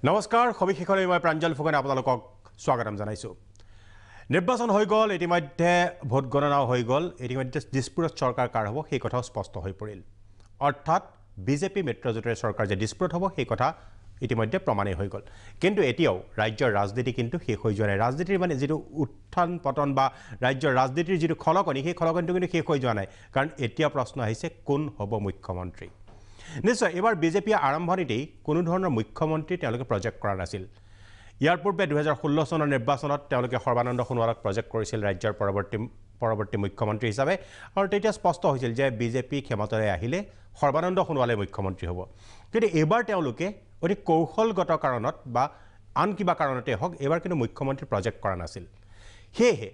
নমস্কাৰ সবিশেষলৈ মই প্ৰাঞ্জল ফুকনে আপোনালোকক স্বাগতম জনাইছো নিৰ্বাচন হৈ গল ইতিমধ্যে ভোট গণনাও হৈ গল ইতিমধ্যে ডিস্পুৰত চৰকাৰ কাৰ হ'ব সেই কথাও স্পষ্ট হৈ পৰিল অৰ্থাৎ বিজেপি মিত্ৰজোঁটৰ চৰকাৰ যে ডিস্পুৰত হ'ব সেই কথা ইতিমধ্যে প্ৰমাণেই হৈ গল কিন্তু এতিয়াও ৰাজ্যৰ ৰাজনীতি কিন্তু শেষ হৈ যোৱা নাই ৰাজনীতিৰ মানে যেটো উত্থান পতন বা ৰাজ্যৰ ৰাজনীতিৰ যেটো খলকনি সেই খলকনিটো কিন্তু শেষ হৈ যোৱা নাই কাৰণ এতিয়া প্ৰশ্ন আহিছে কোন হ'ব মুখ্যমন্ত্ৰী নিশ্চয় এবাৰ বিজেপি আৰম্ভণিতেই কোনো ধৰণৰ মুখ্যমন্ত্ৰী তেওঁলোকে প্ৰজেক্ট কৰা নাছিল ইয়াৰ পূৰ্বে 2016 চনৰ নিৰ্বাচনত তেওঁলোকে সৰ্বানন্দ সোণোৱালক প্ৰজেক্ট কৰিছিল ৰাজ্যৰ পৰৱৰ্তী মুখ্যমন্ত্ৰী হিচাপে আৰু তেতিয়া স্পষ্ট হৈছিল যে বিজেপি ক্ষমতালৈ আহিলে সৰ্বানন্দ সোণোৱালে মুখ্যমন্ত্ৰী হ'ব কিন্তু এবাৰ তেওঁলোকে অতি কৌশলগত কাৰণত বা আন কিবা কাৰণতে হওক এবাৰ কিন্তু মুখ্যমন্ত্ৰী প্ৰজেক্ট কৰা নাছিল হেহে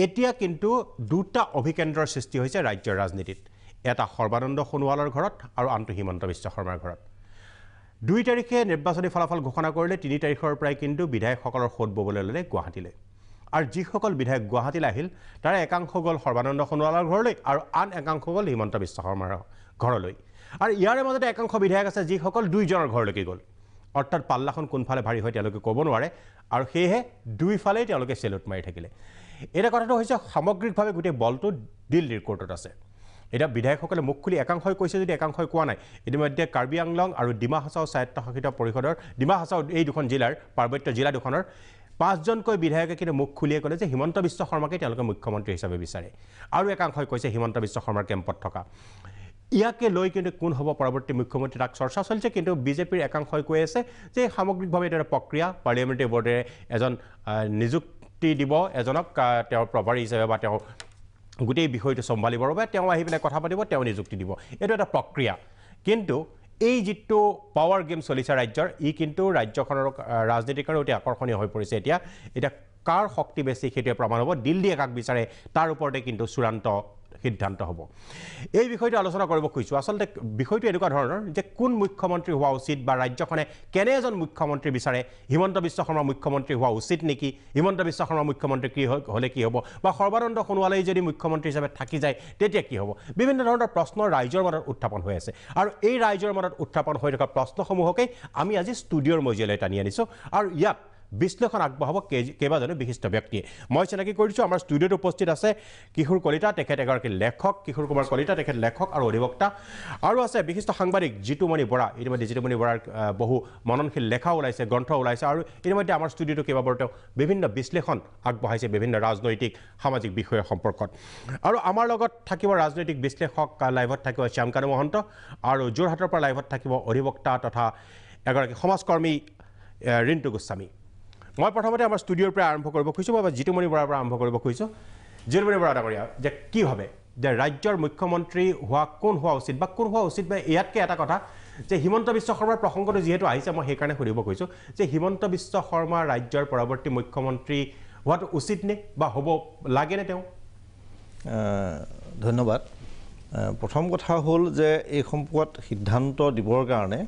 এতিয়া কিন্তু দুটা অভিকেন্দ্ৰৰ সৃষ্টি হৈছে ৰাজ্যৰ ৰাজনীতিত এটা সৰ্বানন্দ সোণোৱালৰ ঘৰত আৰু আনটো হিমন্ত বিশ্ব শৰ্মাৰ ঘৰত 2 তাৰিখে নিৰ্বাচনী ফলাফল ঘোষণা কৰিলে 3 তাৰিখৰ পৰাই কিন্তু বিধায়কসকলৰ খোদ ববলৈ ললে গুৱাহাটীলৈ আৰু যিসকল বিধায়ক গুৱাহাটীলৈ আহিল তাৰে একাংশ গল সৰ্বানন্দ সোণোৱালৰ ঘৰলৈ আৰু আন একাংশ গল হিমন্ত বিশ্ব শৰ্মাৰ ঘৰলৈ আৰু ইয়াৰে মাজতে একাংশ বিধায়ক আছে যিসকল দুইজনৰ ঘৰলৈকে গল অৰ্থাৎ পাল্লাখন কোনফালে ভাৰী হয় তেওঁলোকে ক'ব নোৱাৰে আৰু সেয়ে দুইফালেই তেওঁলোকে চেলুট মাৰি থাকিলে এটা কথাটো হৈছে সামগ্ৰিকভাৱে গোটেই বলটো দিল্লীৰ কোৰ্টত আছে এটা বিধায়কসকলে মুখ খুলি একাংশই কৈছে যদি একাংশই কোৱা নাই ইতিমধ্যে কাৰ্বি আংলং আৰু ডিমা হাছাও স্বায়ত্তশাসিত পৰিষদৰ ডিমা হাছাও এই দুখন জিলাৰ পাৰ্বত্য জিলা দুখনৰ 5 জনকৈ বিধায়কে কিন্তু মুখ খুলিয়ে ক'লে যে হিমন্ত বিশ্ব শৰ্মাকে তেওঁলোকে মুখ্যমন্ত্ৰী হিচাপে বিচাৰে আৰু একাংশই কৈছে হিমন্ত বিশ্ব শৰ্মাৰ কেম্পত থকা ইয়াকে লৈ কিন্তু কোন হ'ব পৰৱৰ্তী মুখ্যমন্ত্ৰী তাক চৰ্চা চলিছে কিন্তু বিজেপিৰ একাংশই কৈ আছে যে সামগ্ৰিকভাৱে এটা প্ৰক্ৰিয়া পাৰ্লিয়ামেণ্টাৰী বৰ্ডে এজন নিযুক্তি দিব এজনক তেওঁৰ প্ৰভাৰী হিচাপে বা তেওঁ গোটেই বিষয়টো চম্ভালিবৰ বাবে তেওঁ আহি পেলাই কথা পাতিব তেওঁ নিযুক্তি দিব এইটো এটা প্ৰক্ৰিয়া কিন্তু এই যেটো পাৱাৰ গেম চলিছে ৰাজ্যৰ ই কিন্তু ৰাজ্যখনৰ ৰাজনীতিৰ কাৰণে অতি আকৰ্ষণীয় হৈ পৰিছে এতিয়া কাৰ শক্তি বেছি সেইটো প্ৰমাণ হ'ব দিল্লী একাক বিচাৰে তাৰ ওপৰতে কিন্তু চূড়ান্ত সিদ্ধান্ত হ'ব এই বিষয়টো আলোচনা কৰিব খুজিছো আসলতে বিষয়টো এনেকুৱা ধৰণৰ যে কোন মুখ্যমন্ত্ৰী হোৱা উচিত বা ৰাজ্যখনে কেনে এজন মুখ্যমন্ত্ৰী বিচাৰে হিমন্ত বিশ্ব শৰ্মা মুখ্যমন্ত্ৰী হোৱা উচিত নেকি হিমন্ত বিশ্ব শৰ্মা মুখ্যমন্ত্ৰী কি হলে কি হ'ব বা সৰ্বানন্দ সোণোৱালে যদি মুখ্যমন্ত্ৰী হিচাপে থাকি যায় তেতিয়া কি হ'ব বিভিন্ন ধৰণৰ প্ৰশ্ন ৰাইজৰ মনত উত্থাপন হৈ আছে আৰু এই ৰাইজৰ মনত উত্থাপন হৈ থকা প্ৰশ্নসমূহকে আমি আজি ষ্টুডিঅ'ৰ মজিয়ালৈ টানি আনিছো আৰু ইয়াত বিশ্লেষণ আগবঢ়াব কেইবাজনো বিশিষ্ট ব্যক্তিয়ে মই চিনাকি কৰিছো আমাৰ ষ্টুডিঅ'ত উপস্থিত আছে কিশোৰ কলিতা তেখেত এগৰাকী লেখক কিশোৰ কুমাৰ কলিতা তেখেত লেখক আৰু অধিবক্তা আৰু আছে বিশিষ্ট সাংবাদিক জিতুমণি বৰা ইতিমধ্যে জিতুমণি বৰাৰ বহু মননশীল লেখা ওলাইছে গ্ৰন্থ ওলাইছে আৰু ইতিমধ্যে আমাৰ ষ্টুডিঅ'টো কেইবাবাৰতো বিভিন্ন বিশ্লেষণ আগবঢ়াইছে বিভিন্ন ৰাজনৈতিক সামাজিক বিষয়ৰ সম্পৰ্কত আৰু আমাৰ লগত থাকিব ৰাজনৈতিক বিশ্লেষক লাইভত থাকিব শ্যামকানু মহন্ত আৰু যোৰহাটৰ পৰা লাইভত থাকিব অধিবক্তা তথা এগৰাকী সমাজকৰ্মী ৰিণ্টু গোস্বামী মই প্ৰথমতে আমাৰ ষ্টুডিঅ'ৰ পৰা আৰম্ভ কৰিব খুজিছো বা জিতুমণি বৰাৰ পৰা আৰম্ভ কৰিব খুজিছো জিতুমণি বৰা ডাঙৰীয়া যে কি ভাবে যে ৰাজ্যৰ মুখ্যমন্ত্ৰী কোন হোৱা উচিত বা ইয়াতকে এটা কথা যে হিমন্ত বিশ্ব শৰ্মাৰ প্ৰসংগটো যেহেতু আহিছে মই সেইকাৰণে সুধিব খুজিছো যে হিমন্ত বিশ্ব শৰ্মা ৰাজ্যৰ পৰৱৰ্তী মুখ্যমন্ত্ৰী হোৱাটো উচিত নে বা হ'ব লাগেনে তেওঁ ধন্যবাদ প্ৰথম কথা হ'ল যে এই সম্পৰ্কত সিদ্ধান্ত দিবৰ কাৰণে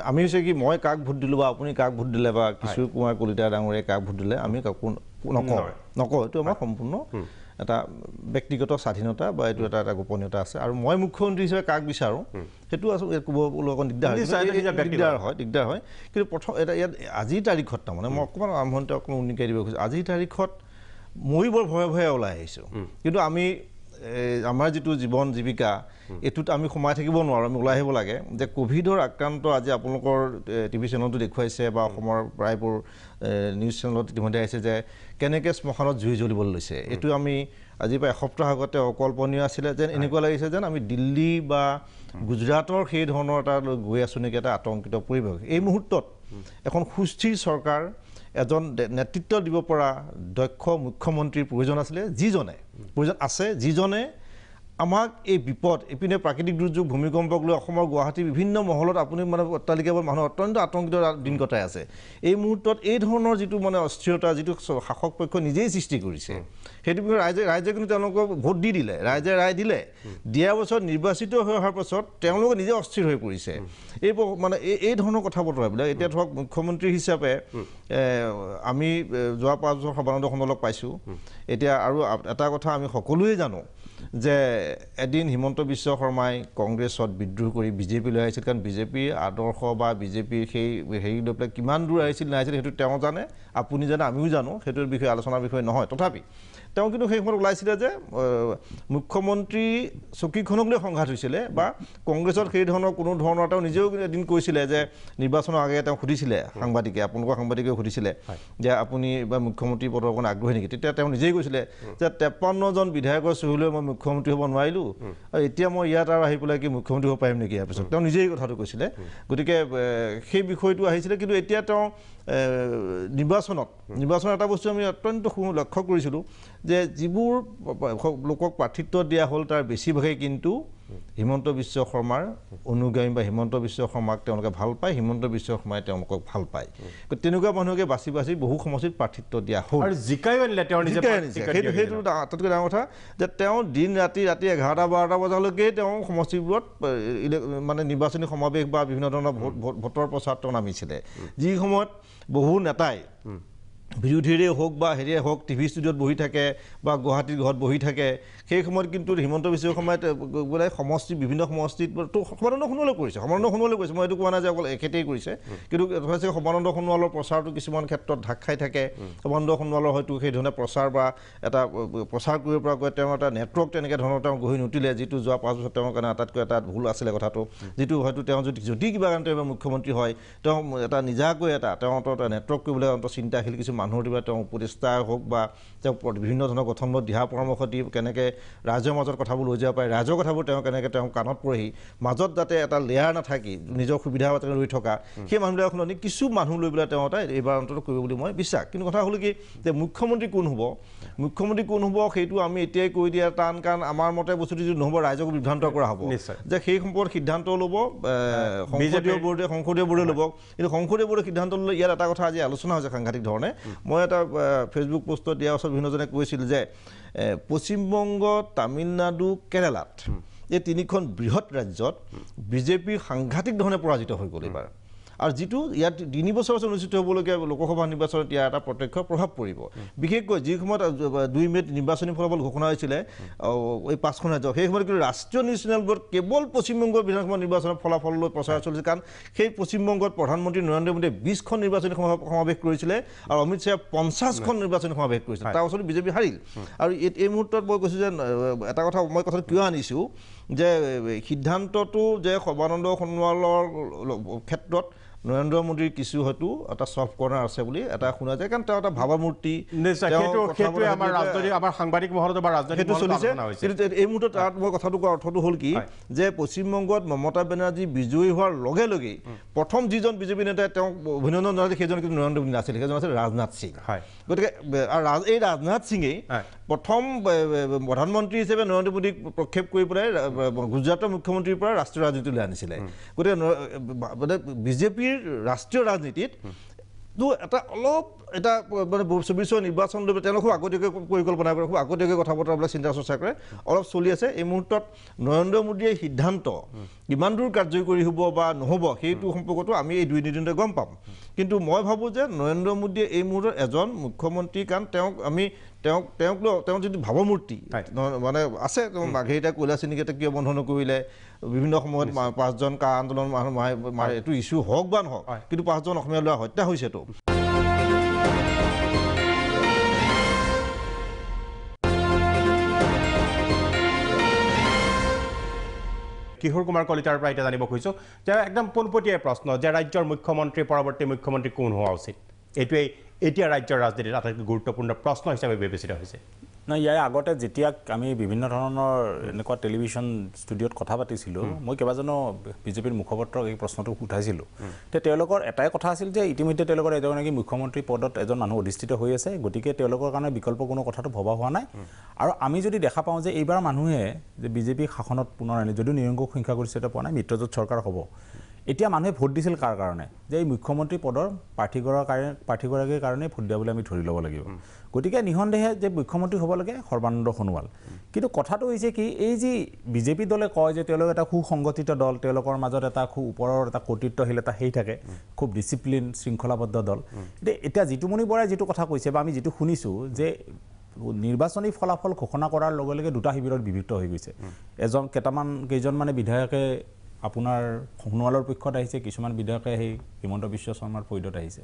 আমি হৈছে কি মই কাক ভোট দিলোঁ বা আপুনি কাক ভোট দিলে বা কিশোৰ কুমাৰ কলিতা ডাঙৰীয়াই কাক ভোট দিলে আমি কাকো নকওঁ এইটো আমাৰ সম্পূৰ্ণ এটা ব্যক্তিগত স্বাধীনতা বা এইটো এটা গোপনীয়তা আছে আৰু মই মুখ্যমন্ত্ৰী হিচাপে কাক বিচাৰোঁ সেইটো আচলতে ক'বলৈ অকণ দিগদাৰ হয় কিন্তু প্ৰথম এটা ইয়াত আজিৰ তাৰিখত তাৰমানে মই অকণমান আৰম্ভণিতে অকণমান উন্নিকাই দিব খুজিছোঁ আজিৰ তাৰিখত মই বৰ ভয়ে ওলাই আহিছোঁ কিন্তু আমি আমাৰ যেটো জীৱন জীৱিকা এটোত আমি সোমাই থাকিব নোৱাৰোঁ আমি ওলাই আহিব লাগে যে কোভিডৰ আক্ৰান্ত আজি আপোনালোকৰ টিভি চেনেলটো দেখুৱাইছে বা অসমৰ প্ৰায়বোৰ নিউজ চেনেলত ইতিমধ্যে আহিছে যে কেনেকৈ শ্মশানত জুই জ্বলিবলৈ লৈছে এইটো আমি আজি প্ৰায় এসপ্তাহ আগতে অকল্পনীয় আছিলে যেন এনেকুৱা লাগিছে যেন আমি দিল্লী বা গুজৰাটৰ সেই ধৰণৰ এটা গৈ আছোঁ নেকি এটা আতংকিত পৰিৱেশ এই মুহূৰ্তত এখন সুস্থিৰ চৰকাৰ এজন নেতৃত্ব দিব পৰা দক্ষ মুখ্যমন্ত্ৰীৰ প্ৰয়োজন আছিলে যিজনে আমাক এই বিপদ এপিনে প্ৰাকৃতিক দুৰ্যোগ ভূমিকম্পক লৈ অসমৰ গুৱাহাটী বিভিন্ন মহলত আপুনি মানে অট্টালিকাবোৰ মানুহ অত্যন্ত আতংকিত দিন কটাই আছে এই মুহূৰ্তত এই ধৰণৰ যিটো মানে অস্থিৰতা যিটো শাসক পক্ষ নিজেই সৃষ্টি কৰিছে সেইটো ৰাইজে কিন্তু তেওঁলোকক ভোট দি দিলে ৰাইজে ৰায় দিয়াৰ পাছত নিৰ্বাচিত হৈ অহাৰ পাছত তেওঁলোকে নিজে অস্থিৰ হৈ পৰিছে এই মানে এই ধৰণৰ কথা বতৰাবিলাক এতিয়া ধৰক মুখ্যমন্ত্ৰী হিচাপে আমি যোৱা 5 বছৰ সৰ্বানন্দ সোণোৱালক পাইছোঁ এতিয়া আৰু এটা কথা আমি সকলোৱে জানো যে এদিন হিমন্ত বিশ্ব শৰ্মাই কংগ্ৰেছত বিদ্ৰোহ কৰি বিজেপিলৈ আহিছিল কাৰণ বিজেপিৰ আদৰ্শ বা বিজেপিৰ সেই হেৰি লৈ পেলাই কিমান দূৰ আহিছিল নাহিছিল সেইটো তেওঁ জানে আপুনি জানে আমিও জানো সেইটোৰ বিষয়ে আলোচনাৰ বিষয় নহয় তথাপি তেওঁ কিন্তু সেই সময়ত ওলাইছিলে যে মুখ্যমন্ত্ৰী চকীখনক লৈ সংঘাত হৈছিলে বা কংগ্ৰেছত সেই ধৰণৰ কোনো ধৰণৰ তেওঁ নিজেও এদিন কৈছিলে যে নিৰ্বাচনৰ আগে তেওঁ সুধিছিলে সাংবাদিকে আপোনালোকৰ সাংবাদিকে সুধিছিলে যে আপুনি বা মুখ্যমন্ত্ৰী পদৰ কাৰণে আগ্ৰহী নেকি তেতিয়া তেওঁ নিজেই কৈছিলে যে 53জন বিধায়কৰ চহীলৈ মই মুখ্যমন্ত্ৰী হ'ব নোৱাৰিলোঁ আৰু এতিয়া মই ইয়াত আৰু আহি পেলাই কি মুখ্যমন্ত্ৰী হ'ব পাৰিম নেকি ইয়াৰ পিছত তেওঁ নিজেই কথাটো কৈছিলে গতিকে সেই বিষয়টো আহিছিলে কিন্তু এতিয়া তেওঁ নিৰ্বাচনৰ এটা বস্তু আমি অত্যন্ত লক্ষ্য কৰিছিলোঁ যে যিবোৰ লোকক প্ৰাৰ্থিত্ব দিয়া হ'ল তাৰ বেছিভাগেই কিন্তু হিমন্ত বিশ্ব শৰ্মাৰ অনুগামী বা হিমন্ত বিশ্ব শৰ্মাক তেওঁলোকে ভাল পায় হিমন্ত বিশ্ব শৰ্মাই তেওঁলোকক ভাল পায় তেনেকুৱা মানুহকে বাছি বাছি বহু সমষ্টিত প্ৰাৰ্থিত্ব দিয়া হ'ল আৰু জিকাইও আনিলে তেওঁ নিজে সেইটো আটাইতকৈ ডাঙৰ কথা যে তেওঁ দিন ৰাতি 11-12 বজালৈকে তেওঁ সমষ্টিবোৰত মানে নিৰ্বাচনী সমাৱেশ বা বিভিন্ন ধৰণৰ ভোটৰ প্ৰচাৰ তেওঁ নামিছিলে যি সময়ত বহু নেতাই বিৰোধীৰে হওক বা হেৰিয়ে হওক টিভি ষ্টুডিঅ'ত বহি থাকে বা গুৱাহাটীৰ ঘৰত বহি থাকে সেই সময়ত কিন্তু হিমন্ত বিশ্ব শৰ্মাই বোলে সমষ্টি বিভিন্ন সমষ্টিত সৰ্বানন্দ সোণোৱালে কৰিছে মই এইটো কোৱা নাই যে অকল একেতেই কৰিছে কিন্তু সৰ্বানন্দ সোণোৱালৰ প্ৰচাৰটো কিছুমান ক্ষেত্ৰত ঢাক খাই থাকে সৰ্বানন্দ সোণোৱালৰ হয়তো সেই ধৰণে প্ৰচাৰ বা এটা প্ৰচাৰ কৰিব পৰাকৈ তেওঁ এটা নেটৱৰ্ক তেনেকৈ ধৰণৰ তেওঁ গঢ়ি নুঠিলে যিটো যোৱা 5 বছৰ তেওঁৰ কাৰণে আটাইতকৈ এটা ভুল আছিলে কথাটো যিটো হয়তো তেওঁ যদি কিবা কাৰণে তেওঁ মুখ্যমন্ত্ৰী হয় তেওঁ এটা নিজাকৈ তেওঁ এটা নেটৱৰ্ক কৰিবলৈ চিন্তাশীল কিছু মানুহৰ দিবা তেওঁ উপদেষ্টা হওক বা তেওঁ বিভিন্ন ধৰণৰ গঠনত দিহা পৰামৰ্শ দি কেনেকৈ ৰাজ্যৰ মাজত কথাবোৰ লৈ যাব পাৰে ৰাজ্যৰ কথাবোৰ তেওঁ কেনেকৈ তেওঁ কাণত পৰেহি মাজত যাতে এটা লেয়াৰ নাথাকি নিজৰ সুবিধা বাটে ৰৈ থকা সেই মানুহবিলাকৰ সলনি কিছু মানুহ লৈ পেলাই তেওঁ এটা এইবাৰ অন্তত কৰিব বুলি মই বিশ্বাস কিন্তু কথা হ'ল কি যে মুখ্যমন্ত্ৰী কোন হ'ব সেইটো আমি এতিয়াই কৈ দিয়া টান কাৰণ আমাৰ মতে বস্তুটো যদি নহ'ব ৰাইজক বিভ্ৰান্ত কৰা হ'ব যে সেই সম্পৰ্কত সিদ্ধান্ত ল'ব সংসদীয় বোৰ্ডে ল'ব কিন্তু সংসদীয় বোৰ্ডে সিদ্ধান্ত ল'লে ইয়াত এটা কথা আজি আলোচনা হৈছে সাংঘাতিক ধৰণে মই এটা ফেচবুক পোষ্টত দিয়া ওচৰত বিভিন্নজনে কৈছিল যে পশ্চিমবংগ তামিলনাডু কেৰালাত এই তিনিখন বৃহৎ ৰাজ্যত বিজেপি সাংঘাতিক ধৰণে পৰাজিত হৈ গ'ল এইবাৰ আৰু যিটো ইয়াত 3 বছৰ অনুষ্ঠিত হ'বলগীয়া লোকসভা নিৰ্বাচনত ইয়াৰ এটা প্ৰত্যক্ষ প্ৰভাৱ পৰিব বিশেষকৈ যি সময়ত 2 মে'ত নিৰ্বাচনী ফলাফল ঘোষণা হৈছিলে এই 5খন ৰাজ্য সেই সময়ত কিন্তু ৰাষ্ট্ৰীয় নিৰ্বাচন বোৰ্ড কেৱল পশ্চিমবংগৰ বিধানসভা নিৰ্বাচনৰ ফলাফল লৈ প্ৰচাৰ চলিছে কাৰণ সেই পশ্চিমবংগত প্ৰধানমন্ত্ৰী নৰেন্দ্ৰ মোদীয়ে 20খন নিৰ্বাচনী সমাৱেশ কৰিছিলে আৰু অমিত শ্বাহে 50খন নিৰ্বাচনী সমাৱেশ কৰিছিলে তাৰ পাছত বিজেপি হাৰিল আৰু এই মুহূৰ্তত মই কৈছোঁ যে এটা কথা মই কথাটো কিয় আনিছোঁ যে সিদ্ধান্তটো যে সৰ্বানন্দ সোণোৱালৰ ক্ষেত্ৰত নৰেন্দ্ৰ মোদীৰ কিছু হয়তো এটা চফ্ট কৰ্নাৰ আছে বুলি এটা শুনা যায় কাৰণ তেওঁ এটা ভাৱমূৰ্তি আমাৰ সাংবাদিক মহলত বা ৰাজনৈতিক চলিছে কিন্তু এই মুহূৰ্তত তাত মই কথাটো কোৱাৰ অৰ্থটো হ'ল কি যে পশ্চিমবংগত মমতা বেনাৰ্জী বিজয়ী হোৱাৰ লগে লগেই প্ৰথম যিজন বিজেপি নেতাই তেওঁক অভিনন্দন জনাইছিল সেইজন কিন্তু নৰেন্দ্ৰ মোদী নাছিল সেইজন আছিল ৰাজনাথ সিং গতিকে এই ৰাজনাথ সিঙেই প্ৰথম প্ৰধানমন্ত্ৰী হিচাপে নৰেন্দ্ৰ মোদীক প্ৰক্ষেপ কৰি পেলাই গুজৰাটৰ মুখ্যমন্ত্ৰীৰ পৰা ৰাষ্ট্ৰীয় ৰাজনীতিলৈ আনিছিলে গতিকে মানে বিজেপিৰ ৰাষ্ট্ৰীয় ৰাজনীতিত এটা অলপ এটা মানে 24 নিৰ্বাচন লৈ তেওঁলোকে খুব আগতীয়াকৈ পৰিকল্পনা কৰে খুব আগতীয়াকৈ কথা বতৰাবিলাক চিন্তা চৰ্চা কৰে অলপ চলি আছে এই মুহূৰ্তত নৰেন্দ্ৰ মোদীয়ে সিদ্ধান্ত কিমান দূৰ কাৰ্যকৰী হ'ব বা নহ'ব সেইটো সম্পৰ্কতো আমি এই 2 দিনতে গম পাম কিন্তু মই ভাবোঁ যে নৰেন্দ্ৰ মোদীয়ে এই মুহূৰ্তত এজন মুখ্যমন্ত্ৰী কাৰণ তেওঁ যদি ভাৱমূৰ্তি মানে আছে মাঘেৰিটা কৈলাশিনীকেইটা কিয় বন্ধ নকৰিলে বিভিন্ন সময়ত 5জন কা আন্দোলন মানুহ এইটো ইছ্যু হওক বা নহওক কিন্তু 5জন অসমীয়া ল'ৰা হত্যা হৈছেতো কিশোৰ কুমাৰ কলিতাৰ পৰা এতিয়া জানিব খুজিছোঁ যে একদম পোনপটীয়া প্ৰশ্ন যে ৰাজ্যৰ মুখ্যমন্ত্ৰী পৰৱৰ্তী মুখ্যমন্ত্ৰী কোন হোৱা উচিত এইটোৱেই এতিয়া ৰাজ্যৰ ৰাজনীতিত আটাইতকৈ গুৰুত্বপূৰ্ণ প্ৰশ্ন হিচাপে বিবেচিত হৈছে না ইয়াৰ আগতে যেতিয়া আমি বিভিন্ন ধৰণৰ এনেকুৱা টেলিভিশ্যন ষ্টুডিঅ'ত কথা পাতিছিলোঁ মই কেইবাজনো বিজেপিৰ মুখপাত্ৰক এই প্ৰশ্নটো উঠাইছিলোঁ তেওঁলোকৰ এটাই কথা আছিল যে ইতিমধ্যে তেওঁলোকৰ এগৰাকী মুখ্যমন্ত্ৰী পদত এজন মানুহ অধিষ্ঠিত হৈ আছে গতিকে তেওঁলোকৰ কাৰণে বিকল্প কোনো কথাটো ভবা হোৱা নাই আৰু আমি যদি দেখা পাওঁ যে এইবাৰ মানুহে যে বিজেপি শাসনত পুনৰ আনি যদিও নিৰংকুশ সংখ্যাগৰিষ্ঠতা পোৱা নাই মিত্ৰজোঁট চৰকাৰ হ'ব এতিয়া মানুহে ভোট দিছিল কাৰ কাৰণে যে এই মুখ্যমন্ত্ৰী পদৰ প্ৰাৰ্থীগৰাকীৰ কাৰণে ভোট দিয়া বুলি আমি ধৰি ল'ব লাগিব গতিকে নিঃসন্দেহে যে মুখ্যমন্ত্ৰী হ'ব লাগে সৰ্বানন্দ সোণোৱাল কিন্তু কথাটো হৈছে কি এই যি বিজেপি দলে কয় যে তেওঁলোক এটা সুসংগঠিত দল তেওঁলোকৰ মাজত এটা খুব ওপৰৰ এটা কৰ্তৃত্বশীল এটা সেই থাকে খুব ডিচিপ্লিন শৃংখলাবদ্ধ দল এতিয়া জিতুমণি বৰাই যিটো কথা কৈছে বা আমি যিটো শুনিছোঁ যে নিৰ্বাচনী ফলাফল ঘোষণা কৰাৰ লগে লগে দুটা শিবিৰত বিভক্ত হৈ গৈছে কেইজন মানে বিধায়কে আপোনাৰ সোণোৱালৰ পক্ষত আহিছে কিছুমান বিধায়কে সেই হিমন্ত বিশ্ব শৰ্মাৰ পক্ষত আহিছে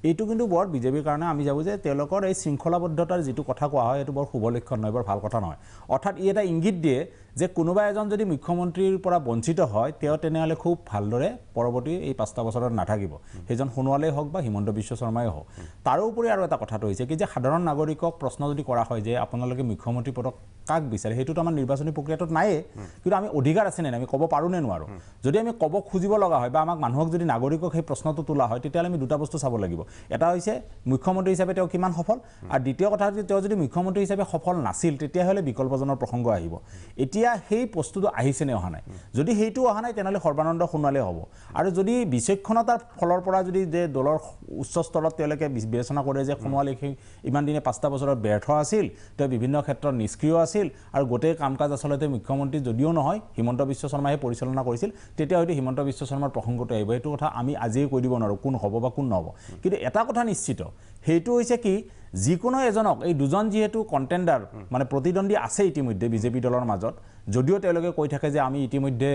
এইটো কিন্তু বৰ বিজেপিৰ কাৰণে আমি ভাবো যে তেওঁলোকৰ এই শৃংখলাবদ্ধতাৰ যিটো কথা কোৱা হয় এইটো বৰ শুভ লক্ষণ নহয় বৰ ভাল কথা নহয় অৰ্থাৎ ই এটা ইংগিত দিয়ে যে কোনোবা এজন যদি মুখ্যমন্ত্ৰীৰ পৰা বঞ্চিত হয় তেওঁ তেনেহ'লে খুব ভালদৰে পৰৱৰ্তী এই 5টা বছৰত নাথাকিব সেইজন সোণোৱালেই হওক বা হিমন্ত বিশ্ব শৰ্মাই হওক তাৰোপৰি আৰু এটা কথাটো হৈছে কি যে সাধাৰণ নাগৰিকক প্ৰশ্ন যদি কৰা হয় যে আপোনালোকে মুখ্যমন্ত্ৰী পদক কাক বিচাৰে সেইটোতো আমাৰ নিৰ্বাচনী প্ৰক্ৰিয়াটোত নাইয়ে কিন্তু আমি অধিকাৰ আছে নে আমি ক'ব পাৰোঁ নে নোৱাৰোঁ যদি আমি ক'ব খুজিব লগা হয় বা আমাক মানুহক যদি নাগৰিকক সেই প্ৰশ্নটো তোলা হয় তেতিয়াহ'লে আমি দুটা বস্তু চাব লাগিব এটা হৈছে মুখ্যমন্ত্ৰী হিচাপে তেওঁ কিমান সফল আৰু দ্বিতীয় কথা হৈছে তেওঁ যদি মুখ্যমন্ত্ৰী হিচাপে সফল নাছিল তেতিয়াহ'লে বিকল্পজনৰ প্ৰসংগ আহিব এতিয়া সেই বস্তুটো আহিছে নে অহা নাই যদি সেইটো অহা নাই তেনেহ'লে সৰ্বানন্দ সোণোৱালে হ'ব আৰু যদি বিচক্ষণতাৰ ফলৰ পৰা যদি যে দলৰ উচ্চ স্তৰত তেওঁলোকে বিবেচনা কৰে যে সোণোৱালে ইমান দিনে 5টা বছৰত ব্যৰ্থ আছিল তেওঁ বিভিন্ন ক্ষেত্ৰত নিষ্ক্ৰিয় আছিল আৰু গোটেই কাম কাজ আচলতে মুখ্যমন্ত্ৰী যদিও নহয় হিমন্ত বিশ্ব শৰ্মাই পৰিচালনা কৰিছিল তেতিয়া হয়তো হিমন্ত বিশ্ব শৰ্মাৰ প্ৰসংগটো আহিব এইটো কথা আমি আজিয়ে কৈ দিব নোৱাৰোঁ কোন হ'ব বা কোন নহ'ব কিন্তু এটা কথা নিশ্চিত সেইটো হৈছে কি যিকোনো এজনক এই দুজন যিহেতু কণ্টেণ্ডাৰ মানে প্ৰতিদ্বন্দ্বী আছে ইতিমধ্যে বিজেপি দলৰ মাজত যদিও তেওঁলোকে কৈ থাকে যে আমি ইতিমধ্যে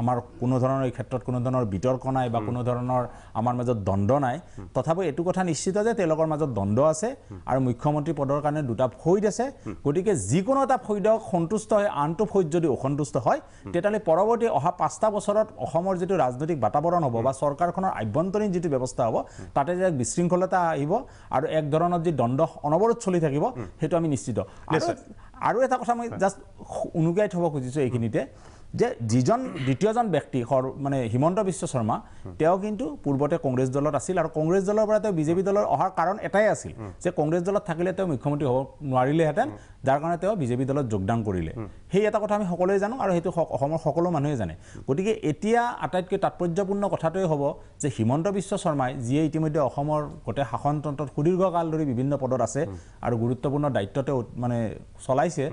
আমাৰ কোনো ধৰণৰ এই ক্ষেত্ৰত কোনো ধৰণৰ বিতৰ্ক নাই বা কোনো ধৰণৰ আমাৰ মাজত দ্বন্দ্ব নাই তথাপি এইটো কথা নিশ্চিত যে তেওঁলোকৰ মাজত দ্বন্দ্ব আছে আৰু মুখ্যমন্ত্ৰী পদৰ কাৰণে দুটা ফৈদ আছে গতিকে যিকোনো এটা ফৈদক সন্তুষ্ট হয় আনটো ফৈদ যদি অসন্তুষ্ট হয় তেতিয়াহ'লে পৰৱৰ্তী অহা 5টা বছৰত অসমৰ যিটো ৰাজনৈতিক বাতাবৰণ হ'ব বা চৰকাৰখনৰ আভ্যন্তৰীণ যিটো ব্যৱস্থা হ'ব তাতে যে বিশৃংখলতা আহিব আৰু এক ধৰণৰ যি দ্বন্দ্ব অনবৰত চলি থাকিব সেইটো আমি নিশ্চিত আৰু এটা কথা মই জাষ্ট উনুকিয়াই থ'ব খুজিছোঁ এইখিনিতে যে যিজন দ্বিতীয়জন ব্যক্তি মানে হিমন্ত বিশ্ব শৰ্মা তেওঁ কিন্তু পূৰ্বতে কংগ্ৰেছ দলত আছিল আৰু কংগ্ৰেছ দলৰ পৰা তেওঁ বিজেপি দলৰ অহাৰ কাৰণ এটাই আছিল যে কংগ্ৰেছ দলত থাকিলে তেওঁ মুখ্যমন্ত্ৰী হ'ব নোৱাৰিলেহেঁতেন যাৰ কাৰণে তেওঁ বিজেপি দলত যোগদান কৰিলে সেই এটা কথা আমি সকলোৱে জানো আৰু সেইটো অসমৰ সকলো মানুহে জানে গতিকে এতিয়া আটাইতকৈ তাৎপৰ্যপূৰ্ণ কথাটোৱে হ'ব যে হিমন্ত বিশ্ব শৰ্মাই যিয়ে ইতিমধ্যে অসমৰ গোটেই শাসনতন্ত্ৰত সুদীৰ্ঘকাল ধৰি বিভিন্ন পদত আছে আৰু গুৰুত্বপূৰ্ণ দায়িত্বতে মানে চলাইছে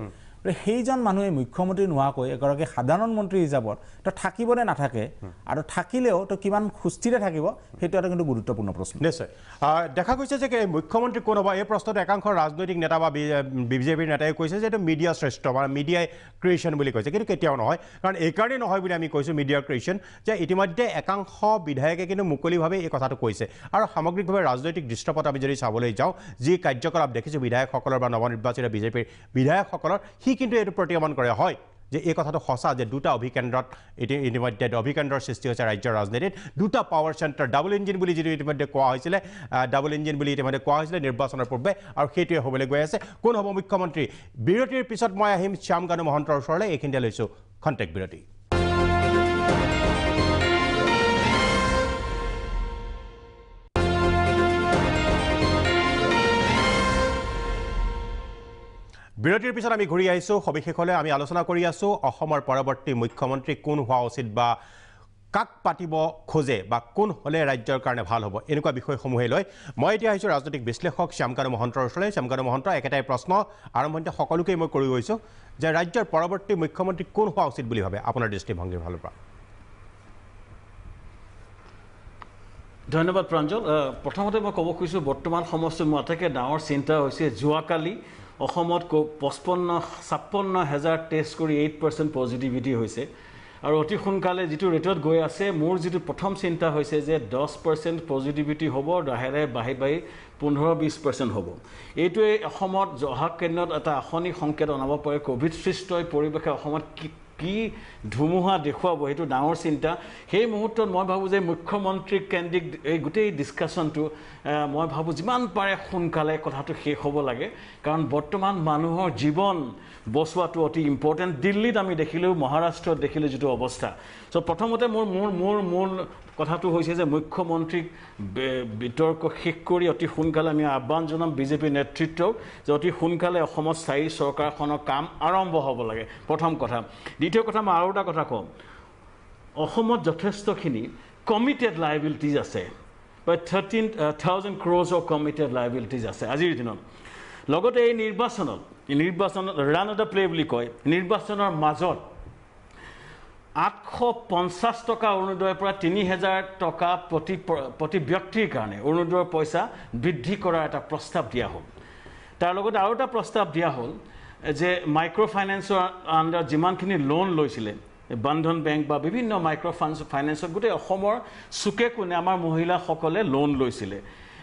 সেইজন মানুহে মুখ্যমন্ত্ৰী নোহোৱাকৈ এগৰাকী সাধাৰণ মন্ত্ৰী হিচাপত তো থাকিব নে নাথাকে আৰু থাকিলেও তো কিমান সুস্থিৰে থাকিব সেইটো এটা কিন্তু গুৰুত্বপূৰ্ণ প্ৰশ্ন নিশ্চয় দেখা গৈছে যে মুখ্যমন্ত্ৰী কোন হ'ব এই প্ৰশ্নটো একাংশ ৰাজনৈতিক নেতা বা বিজেপিৰ নেতাই কৈছে যে এইটো মিডিয়া শ্ৰেষ্ঠ বা মিডিয়াই ক্ৰিয়েশ্যন বুলি কৈছে কিন্তু কেতিয়াও নহয় কাৰণ এইকাৰণেই নহয় বুলি আমি কৈছোঁ মিডিয়াৰ ক্ৰিয়েশ্যন যে ইতিমধ্যে একাংশ বিধায়কে কিন্তু মুকলিভাৱে এই কথাটো কৈছে আৰু সামগ্ৰিকভাৱে ৰাজনৈতিক দৃশ্যপট আমি যদি চাবলৈ যাওঁ যি কাৰ্যকলাপ দেখিছোঁ বিধায়কসকলৰ বা নৱনিৰ্বাচিত বিজেপিৰ বিধায়কসকলৰ সি কিন্তু এইটো প্ৰতিগমন কৰে হয় যে এই কথাটো সঁচা যে দুটা অভিকেন্দ্ৰত ইতিমধ্যে অভিকেন্দ্ৰৰ সৃষ্টি হৈছে ৰাজ্যৰ ৰাজনীতিত দুটা পাৱাৰ চেণ্টাৰ ডাবল ইঞ্জিন বুলি যিটো ইতিমধ্যে কোৱা হৈছিলে ডাবল ইঞ্জিন বুলি ইতিমধ্যে কোৱা হৈছিলে নিৰ্বাচনৰ পূৰ্বে আৰু সেইটোৱে হ'বলৈ গৈ আছে কোন হ'ব মুখ্যমন্ত্ৰী বিৰতিৰ পিছত মই আহিম শ্যামকানু মহন্তৰ ওচৰলৈ এইখিনিতে লৈছোঁ খন্তেক বিৰতি বিৰতিৰ পিছত আমি ঘূৰি আহিছোঁ সবিশেষলৈ আমি আলোচনা কৰি আছোঁ অসমৰ পৰৱৰ্তী মুখ্যমন্ত্ৰী কোন হোৱা উচিত বা কাক পাতিব খোজে বা কোন হ'লে ৰাজ্যৰ কাৰণে ভাল হ'ব এনেকুৱা বিষয়সমূহে লৈ মই এতিয়া আহিছোঁ ৰাজনৈতিক বিশ্লেষক শ্যামকানু মহন্তৰ ওচৰলৈ শ্যামকানু মহন্ত একেটাই প্ৰশ্ন আৰম্ভণিতে সকলোকেই মই কৰি গৈছোঁ যে ৰাজ্যৰ পৰৱৰ্তী মুখ্যমন্ত্ৰী কোন হোৱা উচিত বুলি ভাবে আপোনাৰ দৃষ্টিভংগীৰ ফালৰ পৰা ধন্যবাদ প্ৰাঞ্জল প্ৰথমতে মই ক'ব খুজিছোঁ বৰ্তমান সময়ত মোৰ আটাইতকৈ ডাঙৰ চিন্তা হৈছে যোৱাকালি অসমত 56,000 টেষ্ট কৰি 8% পজিটিভিটি হৈছে আৰু অতি সোনকালে যিটো ৰেটত গৈ আছে মোৰ যিটো প্ৰথম চিন্তা হৈছে যে 10% পজিটিভিটি হ'ব লাহে লাহে বাঢ়ি বাঢ়ি 15-20% হ'ব এইটোৱে অসমত অহা কেন্দ্ৰত এটা আসনি সংকেত অনাব পাৰে কোভিড সৃষ্ট পৰিৱেশে অসমত কি ধুমুহা দেখুৱাব সেইটো ডাঙৰ চিন্তা সেই মুহূৰ্তত মই ভাবোঁ যে মুখ্যমন্ত্ৰী কেন্দ্ৰিক এই গোটেই ডিছকাশ্যনটো মই ভাবোঁ যিমান পাৰে সোনকালে কথাটো শেষ হ'ব লাগে কাৰণ বৰ্তমান মানুহৰ জীৱন বচোৱাটো অতি ইম্পৰ্টেণ্ট দিল্লীত আমি দেখিলোঁ মহাৰাষ্ট্ৰত দেখিলোঁ যিটো অৱস্থা চ' প্ৰথমতে মোৰ কথাটো হৈছে যে মুখ্যমন্ত্ৰীক বিতৰ্ক শেষ কৰি অতি সোনকালে আমি আহ্বান জনাম বিজেপি নেতৃত্বক যে অতি সোনকালে অসমত স্থায়ী চৰকাৰখনৰ কাম আৰম্ভ হ'ব লাগে প্ৰথম কথা দ্বিতীয় কথা মই আৰু এটা কথা কওঁ অসমত যথেষ্টখিনি কমিটেড লাইবিলিটিজ আছে প্ৰায় 13,000 crores of committed liabilities আছে আজিৰ দিনত লগতে এই নিৰ্বাচনত ৰান অফ দ্য প্লে বুলি কয় নিৰ্বাচনৰ মাজত 850 টকা অৰুণোদয়ৰ পৰা 3,000 টকা প্ৰতি ব্যক্তিৰ কাৰণে অৰুণোদয়ৰ পইচা বৃদ্ধি কৰাৰ এটা প্ৰস্তাৱ দিয়া হ'ল তাৰ লগতে আৰু এটা প্ৰস্তাৱ দিয়া হ'ল যে মাইক্ৰ' ফাইনেন্সৰ আণ্ডাৰ যিমানখিনি লোন লৈছিলে বন্ধন বেংক বা বিভিন্ন মাইক্ৰ' ফাইনেন্সত গোটেই অসমৰ চুকে কোণে আমাৰ মহিলাসকলে লোন লৈছিলে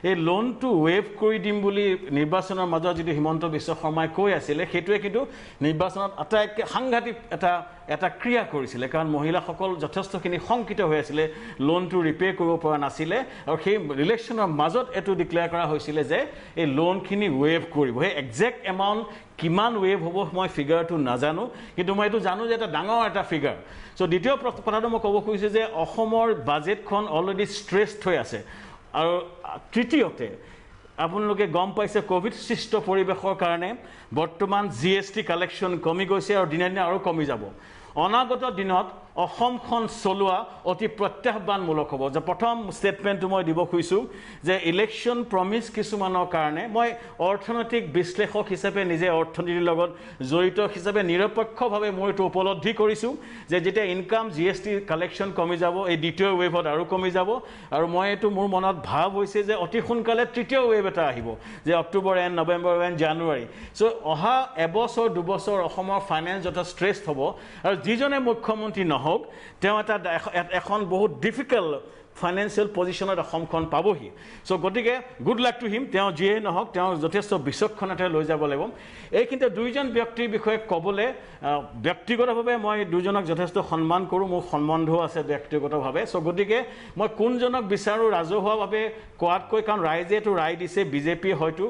এই লোনটো ৱেভ কৰি দিম বুলি নিৰ্বাচনৰ মাজত যিটো হিমন্ত বিশ্ব শৰ্মাই কৈ আছিলে সেইটোৱে কিন্তু নিৰ্বাচনত আটাইতকৈ সাংঘাতিক এটা ক্ৰিয়া কৰিছিলে কাৰণ মহিলাসকল যথেষ্টখিনি শংকিত হৈ আছিলে লোনটো ৰিপে' কৰিব পৰা নাছিলে আৰু সেই ইলেকশ্যনৰ মাজত এইটো ডিক্লেয়াৰ কৰা হৈছিলে যে এই লোনখিনি ৱেভ কৰিব সেই একজেক্ট এমাউণ্ট কিমান ৱেভ হ'ব মই ফিগাৰটো নাজানো কিন্তু মই এইটো জানো যে এটা ডাঙৰ এটা ফিগাৰ চ' দ্বিতীয় কথাটো মই ক'ব খুজিছোঁ যে অসমৰ বাজেটখন অলৰেডি ষ্ট্ৰেছড হৈ আছে আৰু তৃতীয়তে আপোনালোকে গম পাইছে কোভিড সৃষ্ট পৰিৱেশৰ কাৰণে বৰ্তমান GST কালেকশ্যন কমি গৈছে আৰু দিনে দিনে আৰু কমি যাব অনাগত দিনত অসমখন চলোৱা অতি প্ৰত্যাহ্বানমূলক হ'ব যে প্ৰথম ষ্টেটমেণ্টটো মই দিব খুজিছোঁ যে ইলেকশ্যন প্ৰমিছ কিছুমানৰ কাৰণে মই অৰ্থনৈতিক বিশ্লেষক হিচাপে নিজে অৰ্থনীতিৰ লগত জড়িত হিচাপে নিৰপেক্ষভাৱে মই এইটো উপলব্ধি কৰিছোঁ যে যেতিয়া ইনকাম GST কালেকশ্যন কমি যাব এই দ্বিতীয় ৱেভত আৰু কমি যাব আৰু মই এইটো মোৰ মনত ভাৱ হৈছে যে অতি সোনকালে তৃতীয় ৱেভ এটা আহিব যে অক্টোবৰ এণ্ড নৱেম্বৰ এণ্ড জানুৱাৰী চ' অহা এবছৰ দুবছৰ অসমৰ ফাইনেন্স যথেষ্ট ষ্ট্ৰেছ হ'ব আৰু যিজনে মুখ্যমন্ত্ৰী নহওক তেওঁ এখন বহুত ডিফিকাল্ট ফাইনেন্সিয়েল পজিশ্যনত অসমখন পাবহি চ' গতিকে গুড লাক টু হিম তেওঁ যিয়েই নহওক তেওঁ যথেষ্ট বিচক্ষণতাৰে লৈ যাব লাগিব এইখিনিতে দুইজন ব্যক্তিৰ বিষয়ে ক'বলৈ ব্যক্তিগতভাৱে মই দুজনক যথেষ্ট সন্মান কৰোঁ মোৰ সম্বন্ধও আছে ব্যক্তিগতভাৱে চ' গতিকে মই কোনজনক বিচাৰোঁ ৰাজহুৱাভাৱে কোৱাতকৈ কাৰণ ৰাইজে এইটো ৰায় দিছে বিজেপিয়ে হয়তো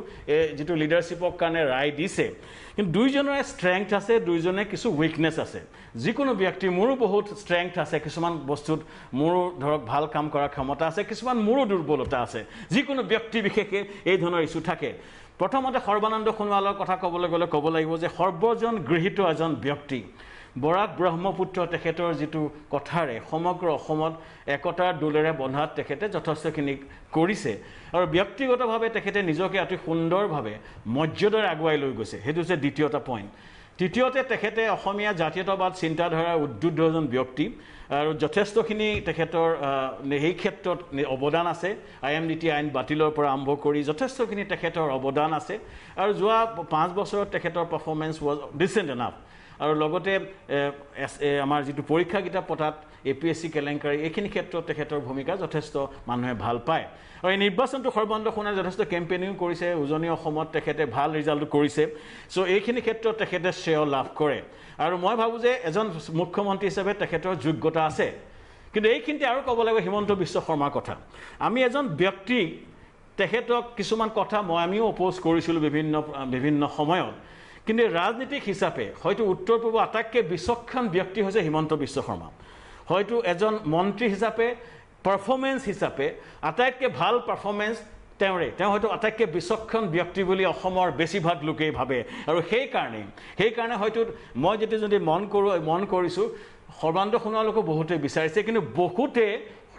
যিটো লিডাৰশ্বিপৰ কাৰণে ৰায় দিছে কিন্তু দুইজনৰে ষ্ট্ৰেংথ আছে দুইজনে কিছু উইকনেছ আছে যিকোনো ব্যক্তি মোৰো বহুত ষ্ট্ৰেংথ আছে কিছুমান বস্তুত মোৰো ধৰক ভাল কাম কৰাৰ ক্ষমতা আছে কিছুমান মোৰো দুৰ্বলতা আছে যিকোনো ব্যক্তি বিশেষে এই ধৰণৰ ইছ্যু থাকে প্ৰথমতে সৰ্বানন্দ সোণোৱালৰ কথা ক'বলৈ গ'লে ক'ব লাগিব যে সৰ্বজন গৃহীত এজন ব্যক্তি বৰাক ব্ৰহ্মপুত্ৰ তেখেতৰ যিটো কথাৰে সমগ্ৰ অসমত একতাৰ দোলেৰে বন্ধাত তেখেতে যথেষ্টখিনি কৰিছে আৰু ব্যক্তিগতভাৱে তেখেতে নিজকে অতি সুন্দৰভাৱে মৰ্যাদাৰে আগুৱাই লৈ গৈছে সেইটো হৈছে দ্বিতীয়টা পইণ্ট তৃতীয়তে তেখেতে অসমীয়া জাতীয়তাবাদ চিন্তাধাৰাৰ উদ্বুদ্ধ এজন ব্যক্তি আৰু যথেষ্টখিনি তেখেতৰ সেই ক্ষেত্ৰত অৱদান আছে IMDT আইন বাতিলৰ পৰা আৰম্ভ কৰি যথেষ্টখিনি তেখেতৰ অৱদান আছে আৰু যোৱা 5 বছৰত তেখেতৰ পাৰফৰ্মেঞ্চ ৱাজ ডিচেণ্ট এনাফ আৰু লগতে আমাৰ যিটো পৰীক্ষাকেইটা পতাত APSC কেলেংকাৰী এইখিনি ক্ষেত্ৰত তেখেতৰ ভূমিকা যথেষ্ট মানুহে ভাল পায় আৰু এই নিৰ্বাচনটো সৰ্বানন্দ সোণোৱালে যথেষ্ট কেম্পেইনিং কৰিছে উজনি অসমত তেখেতে ভাল ৰিজাল্ট কৰিছে চ' এইখিনি ক্ষেত্ৰত তেখেতে শ্ৰেয় লাভ কৰে আৰু মই ভাবোঁ যে এজন মুখ্যমন্ত্ৰী হিচাপে তেখেতৰ যোগ্যতা আছে কিন্তু এইখিনিতে আৰু ক'ব লাগিব হিমন্ত বিশ্ব শৰ্মাৰ কথা আমি এজন ব্যক্তি তেখেতক কিছুমান কথা আমিও অপ'জ কৰিছিলোঁ বিভিন্ন সময়ত কিন্তু ৰাজনীতিক হিচাপে হয়তো উত্তৰ পূৰ্ব আটাইতকৈ বিচক্ষণ ব্যক্তি হৈছে হিমন্ত বিশ্ব শৰ্মা হয়তো এজন মন্ত্ৰী হিচাপে পাৰফৰ্মেঞ্চ হিচাপে আটাইতকৈ ভাল পাৰফৰ্মেঞ্চ তেওঁ হয়তো আটাইতকৈ বিচক্ষণ ব্যক্তি বুলি অসমৰ বেছিভাগ লোকেই ভাবে আৰু সেইকাৰণে হয়তো মই যদি মন কৰিছোঁ সৰ্বানন্দ সোণোৱালকো বহুতে বিচাৰিছে কিন্তু বহুতে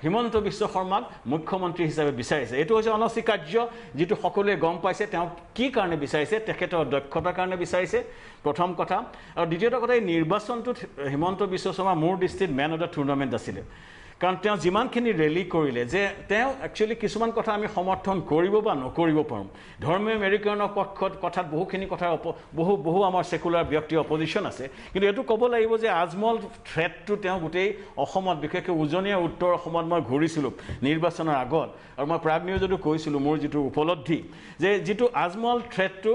হিমন্ত বিশ্ব শৰ্মাক মুখ্যমন্ত্ৰী হিচাপে বিচাৰিছে এইটো হৈছে অনস্বীকাৰ্য যিটো সকলোৱে গম পাইছে তেওঁ কি কাৰণে বিচাৰিছে তেখেতৰ দক্ষতাৰ কাৰণে বিচাৰিছে প্ৰথম কথা আৰু দ্বিতীয়টো কথা এই নিৰ্বাচনটোত হিমন্ত বিশ্ব শৰ্মা মোৰ দৃষ্টিত মেন অফ দ্য টুৰ্ণামেণ্ট আছিলে কাৰণ তেওঁ যিমানখিনি ৰেলী কৰিলে যে তেওঁ একচুৱেলি কিছুমান কথা আমি সমৰ্থন কৰিব বা নকৰিব পাৰোঁ ধৰ্মীয় মেৰুকৰণৰ পক্ষত কথাত বহুখিনি কথা বহু আমাৰ ছেকুলাৰ ব্যক্তি অপজিশ্যন আছে কিন্তু এইটো ক'ব লাগিব যে আজমল থ্ৰেটটো তেওঁ গোটেই অসমত বিশেষকৈ উজনীয়া উত্তৰ অসমত মই ঘূৰিছিলোঁ নিৰ্বাচনৰ আগত আৰু মই প্ৰাগ নিউজতো কৈছিলোঁ মোৰ যিটো উপলব্ধি যে যিটো আজমল থ্ৰেটটো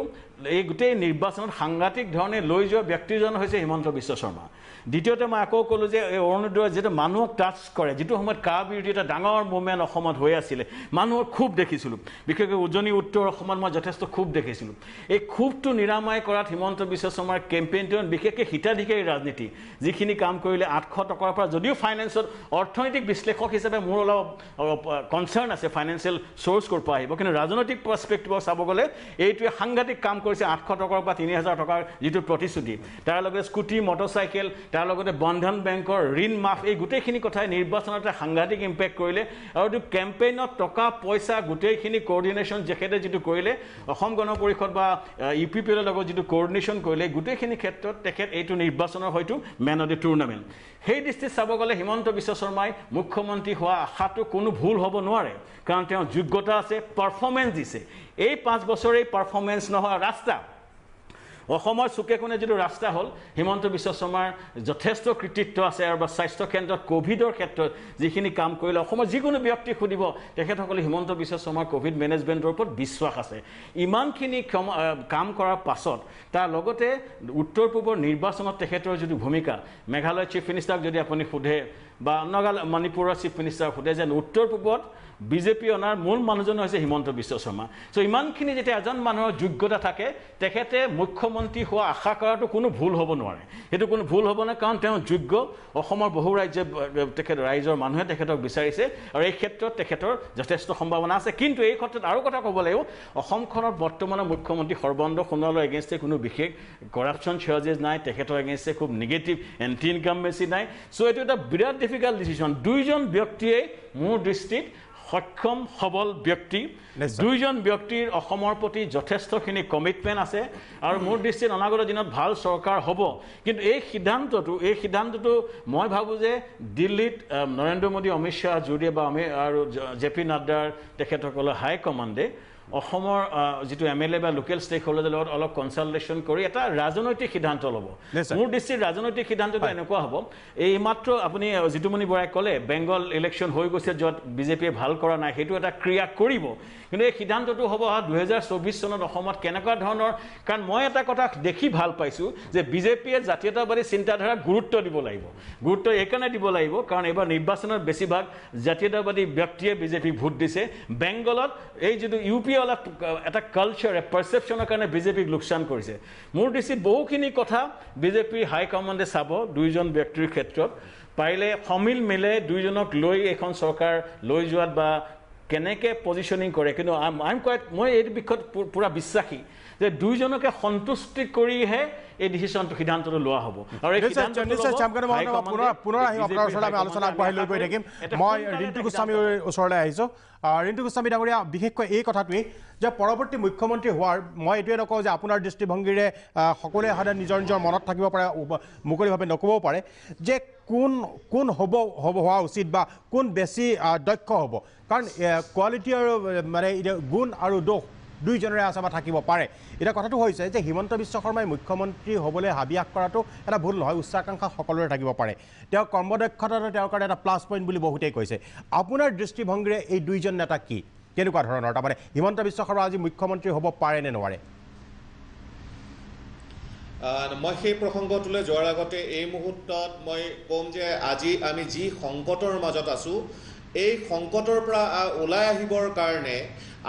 এই গোটেই নিৰ্বাচনত সাংঘাতিক ধৰণে লৈ যোৱা ব্যক্তিজন হৈছে হিমন্ত বিশ্ব শৰ্মা দ্বিতীয়তে মই আকৌ ক'লোঁ যে এই অৰুণোদয় যিটো মানুহক টাচ কৰে যিটো সময়ত কা বিৰোধী এটা ডাঙৰ মুভমেণ্ট অসমত হৈ আছিলে মানুহৰ ক্ষোভ দেখিছিলোঁ বিশেষকৈ উজনি উত্তৰ অসমত মই যথেষ্ট ক্ষোভ দেখিছিলোঁ এই ক্ষোভটো নিৰাময় কৰাত হিমন্ত বিশ্ব শৰ্মাৰ কেম্পেইনটো বিশেষকৈ হিতাধিকাৰী ৰাজনীতি যিখিনি কাম কৰিলে 800 টকাৰ পৰা যদিও ফাইনেন্সত অৰ্থনৈতিক বিশ্লেষক হিচাপে মোৰ অলপ কনচাৰ্ণ আছে ফাইনেন্সিয়েল চ'ৰ্চ ক'ৰ পৰা আহিব কিন্তু ৰাজনৈতিক পাৰ্চপেক্টিভত চাব গ'লে এইটোৱে সাংঘাতিক কাম কৰিছে 800 টকাৰ পৰা 3000 টকাৰ যিটো প্ৰতিশ্ৰুতি তাৰ লগতে স্কুটি মটৰচাইকেল তাৰ লগতে বন্ধন বেংকৰ ঋণ মাফ এই গোটেইখিনি কথাই নিৰ্বাচনতে সাংঘাতিক ইম্পেক্ট কৰিলে আৰু এইটো কেম্পেইনত টকা পইচা গোটেইখিনি কোঅৰ্ডিনেশ্যন যেখেতে যিটো কৰিলে অসম গণ পৰিষদ বা UPPৰ লগত যিটো কোঅৰ্ডিনেশ্যন কৰিলে গোটেইখিনি ক্ষেত্ৰত তেখেত এইটো নিৰ্বাচনৰ হয়তো মেন অফ দ্য টুৰ্ণামেণ্ট সেই দৃষ্টিত চাব গ'লে হিমন্ত বিশ্ব শৰ্মাই মুখ্যমন্ত্ৰী হোৱা আশাটো কোনো ভুল হ'ব নোৱাৰে কাৰণ তেওঁ যোগ্যতা আছে পাৰফৰ্মেঞ্চ দিছে এই 5 বছৰেই পাৰফৰ্মেঞ্চ নহয় ৰাস্তা অসমৰ চুকে কোণে যিটো ৰাস্তা হ'ল হিমন্ত বিশ্ব শৰ্মাৰ যথেষ্ট কৃতিত্ব আছে আৰু স্বাস্থ্য কেন্দ্ৰত কোভিডৰ ক্ষেত্ৰত যিখিনি কাম কৰিলে অসমৰ যিকোনো ব্যক্তিক সুধিব তেখেতসকলে হিমন্ত বিশ্ব শৰ্মাৰ কোভিড মেনেজমেণ্টৰ ওপৰত বিশ্বাস আছে ইমানখিনি কাম কৰাৰ পাছত তাৰ লগতে উত্তৰ পূবৰ নিৰ্বাচনত তেখেতৰ যিটো ভূমিকা মেঘালয় চিফ মিনিষ্টাৰক যদি আপুনি সোধে বা মণিপুৰৰ চিফ মিনিষ্টাৰক সোধে যে উত্তৰ পূবত বিজেপি অনাৰ মূল মানুহজন হৈছে হিমন্ত বিশ্ব শৰ্মা চ' ইমানখিনি যেতিয়া এজন মানুহৰ যোগ্যতা থাকে তেখেতে মুখ্যমন্ত্ৰী হোৱা আশা কৰাটো কোনো ভুল হ'ব নোৱাৰে সেইটো কোনো ভুল হ'ব নাই কাৰণ তেওঁ যোগ্য অসমৰ বহু ৰাইজৰ মানুহে তেখেতক বিচাৰিছে আৰু এই ক্ষেত্ৰত তেখেতৰ যথেষ্ট সম্ভাৱনা আছে কিন্তু এই ক্ষেত্ৰত আৰু কথা ক'ব লাগিব অসমখনৰ বৰ্তমানৰ মুখ্যমন্ত্ৰী সৰ্বানন্দ সোণোৱালৰ এগেইনষ্টে কোনো বিশেষ কৰাপশ্যন চাৰ্জেছ নাই তেখেতৰ এগেইনষ্টে খুব নিগেটিভ এণ্টি ইনকামবেচি নাই চ' এইটো এটা বিৰাট ডিফিকাল্ট ডিচিশ্যন দুইজন ব্যক্তিয়ে মোৰ দৃষ্টিত সক্ষম সবল ব্যক্তি দুইজন ব্যক্তিৰ অসমৰ প্ৰতি যথেষ্টখিনি কমিটমেণ্ট আছে আৰু মোৰ দৃষ্টিত অনাগত দিনত ভাল চৰকাৰ হ'ব কিন্তু এই সিদ্ধান্তটো মই ভাবোঁ যে দিল্লীত নৰেন্দ্ৰ মোদী অমিত শ্বাহ জুৰিয়ে বা আৰু জে পি নাড্ডাৰ তেখেতসকলৰ হাই কমাণ্ডে অসমৰ যিটো MLA বা লোকেল ষ্টেক হোল্ডাৰৰ লগত অলপ কনচালটেশ্যন কৰি এটা ৰাজনৈতিক সিদ্ধান্ত ল'ব মোৰ দৃষ্টিত ৰাজনৈতিক সিদ্ধান্তটো এনেকুৱা হ'ব এই মাত্ৰ আপুনি জিতুমণি বৰাই ক'লে বেংগল ইলেকশ্যন হৈ গৈছে য'ত বিজেপিয়ে ভাল কৰা নাই সেইটো এটা ক্ৰিয়া কৰিব কিন্তু এই সিদ্ধান্তটো হ'ব 2024 চনত অসমত কেনেকুৱা ধৰণৰ কাৰণ মই এটা কথা দেখি ভাল পাইছোঁ যে বিজেপিয়ে জাতীয়তাবাদী চিন্তাধাৰাক গুৰুত্ব দিব লাগিব গুৰুত্ব এইকাৰণে দিব লাগিব কাৰণ এইবাৰ নিৰ্বাচনত বেছিভাগ জাতীয়তাবাদী ব্যক্তিয়ে বিজেপিক ভোট দিছে বেংগলত এই যিটো UP এটা কালচাৰ পাৰচেপশ্যনৰ কাৰণে বিজেপিক লোকচান কৰিছে মোৰ দৃষ্টিত বহুখিনি কথা বিজেপিৰ হাই কমাণ্ডে চাব দুইজন ব্যক্তিৰ ক্ষেত্ৰত পাৰিলে সমিল মিলে দুইজনক লৈ এখন চৰকাৰ লৈ যোৱাত বা কেনেকৈ পজিশ্যনিং কৰে কিন্তু মই এই বিষয়ত পুৰা বিশ্বাসী যে দুইজনকে সন্তুষ্টি কৰিহে এই ডিচিশ্যনটো সিদ্ধান্তটো লোৱা হ'ব আৰু এই পুনৰ আহিম আপোনাৰ ওচৰলৈ আমি আলোচনা আগবঢ়াই লৈ গৈ থাকিম মই ৰিণ্টু গোস্বামীৰ ওচৰলৈ আহিছোঁ ৰিণ্টু গোস্বামী ডাঙৰীয়া বিশেষকৈ এই কথাটোৱেই যে পৰৱৰ্তী মুখ্যমন্ত্ৰী হোৱাৰ মই এইটোৱে নকওঁ যে আপোনাৰ দৃষ্টিভংগীৰে সকলোৱে সদায় নিজৰ নিজৰ মনত থাকিব পাৰে মুকলিভাৱে নক'বও পাৰে যে কোন হোৱা উচিত বা কোন বেছি দক্ষ হ'ব কাৰণ কোৱালিটি আৰু মানে গুণ আৰু দোষ দুইজনৰে আছে বা থাকিব পাৰে এতিয়া কথাটো হৈছে যে হিমন্ত বিশ্ব শৰ্মাই মুখ্যমন্ত্ৰী হ'বলৈ হাবিয়াস কৰাটো এটা ভুল নহয় উচ্চাকাংক্ষা সকলোৰে থাকিব পাৰে তেওঁ কৰ্মদক্ষতাটো তেওঁৰ কাৰণে এটা প্লাছ পইণ্ট বুলি বহুতেই কৈছে আপোনাৰ দৃষ্টিভংগীৰে এই দুইজন নেতা কি কেনেকুৱা ধৰণৰ তাৰমানে হিমন্ত বিশ্ব শৰ্মা আজি মুখ্যমন্ত্ৰী হ'ব পাৰে নে নোৱাৰে মই সেই প্ৰসংগটোলৈ যোৱাৰ আগতে এই মুহূৰ্তত মই ক'ম যে আজি আমি যি সংকটৰ মাজত আছোঁ এই সংকটৰ পৰা ওলাই আহিবৰ কাৰণে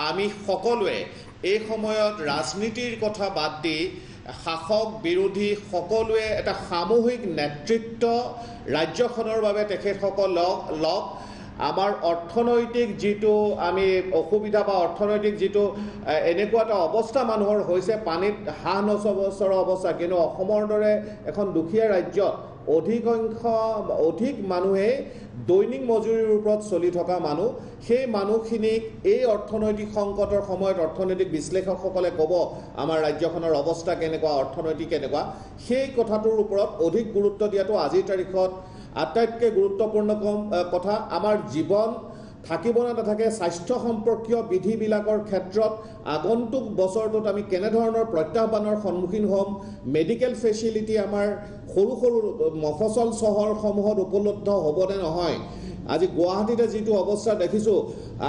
আমি সকলোৱে এই সময়ত ৰাজনীতিৰ কথা বাদ দি শাসক বিৰোধী সকলোৱে এটা সামূহিক নেতৃত্ব ৰাজ্যখনৰ বাবে তেখেতসকল লগ আমাৰ অৰ্থনৈতিক যিটো আমি অসুবিধা বা অৰ্থনৈতিক যিটো এনেকুৱা এটা অৱস্থা মানুহৰ হৈছে পানীত হাঁহ নচৰা অৱস্থা কিন্তু অসমৰ দৰে এখন দুখীয়া ৰাজ্যত অধিক মানুহে দৈনিক মজুৰিৰ ওপৰত চলি থকা মানুহ সেই মানুহখিনিক এই অৰ্থনৈতিক সংকটৰ সময়ত অৰ্থনৈতিক বিশ্লেষকসকলে ক'ব আমাৰ ৰাজ্যখনৰ অৱস্থা কেনেকুৱা অৰ্থনৈতিক কেনেকুৱা সেই কথাটোৰ ওপৰত অধিক গুৰুত্ব দিয়াটো আজিৰ তাৰিখত আটাইতকৈ গুৰুত্বপূৰ্ণ কথা আমাৰ জীৱন থাকিব নে নাথাকে স্বাস্থ্য সম্পৰ্কীয় বিধিবিলাকৰ ক্ষেত্ৰত আগন্তুক বছৰটোত আমি কেনেধৰণৰ প্ৰত্যাহ্বানৰ সন্মুখীন হ'ম মেডিকেল ফেচিলিটি আমাৰ সৰু সৰু মফচল চহৰসমূহত উপলব্ধ হ'বনে নহয় আজি গুৱাহাটীতে যিটো অৱস্থা দেখিছোঁ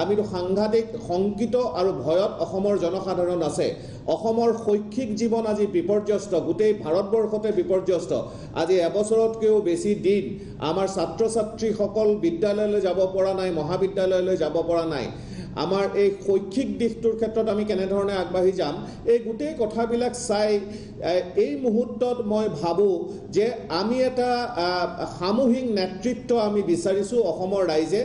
আমিতো সাংঘাতিক শংকিত আৰু ভয়ত অসমৰ জনসাধাৰণ আছে অসমৰ শৈক্ষিক জীৱন আজি বিপৰ্যস্ত গোটেই ভাৰতবৰ্ষতে বিপৰ্যস্ত আজি এবছৰতকৈও বেছি দিন আমাৰ ছাত্ৰ ছাত্ৰীসকল বিদ্যালয়লৈ যাব পৰা নাই মহাবিদ্যালয়লৈ যাব পৰা নাই আমাৰ এই শৈক্ষিক দিশটোৰ ক্ষেত্ৰত আমি কেনেধৰণে আগবাঢ়ি যাম এই গোটেই কথাবিলাক চাই এই মুহূৰ্তত মই ভাবোঁ যে আমি এটা সামূহিক নেতৃত্ব আমি বিচাৰিছোঁ অসমৰ ৰাইজে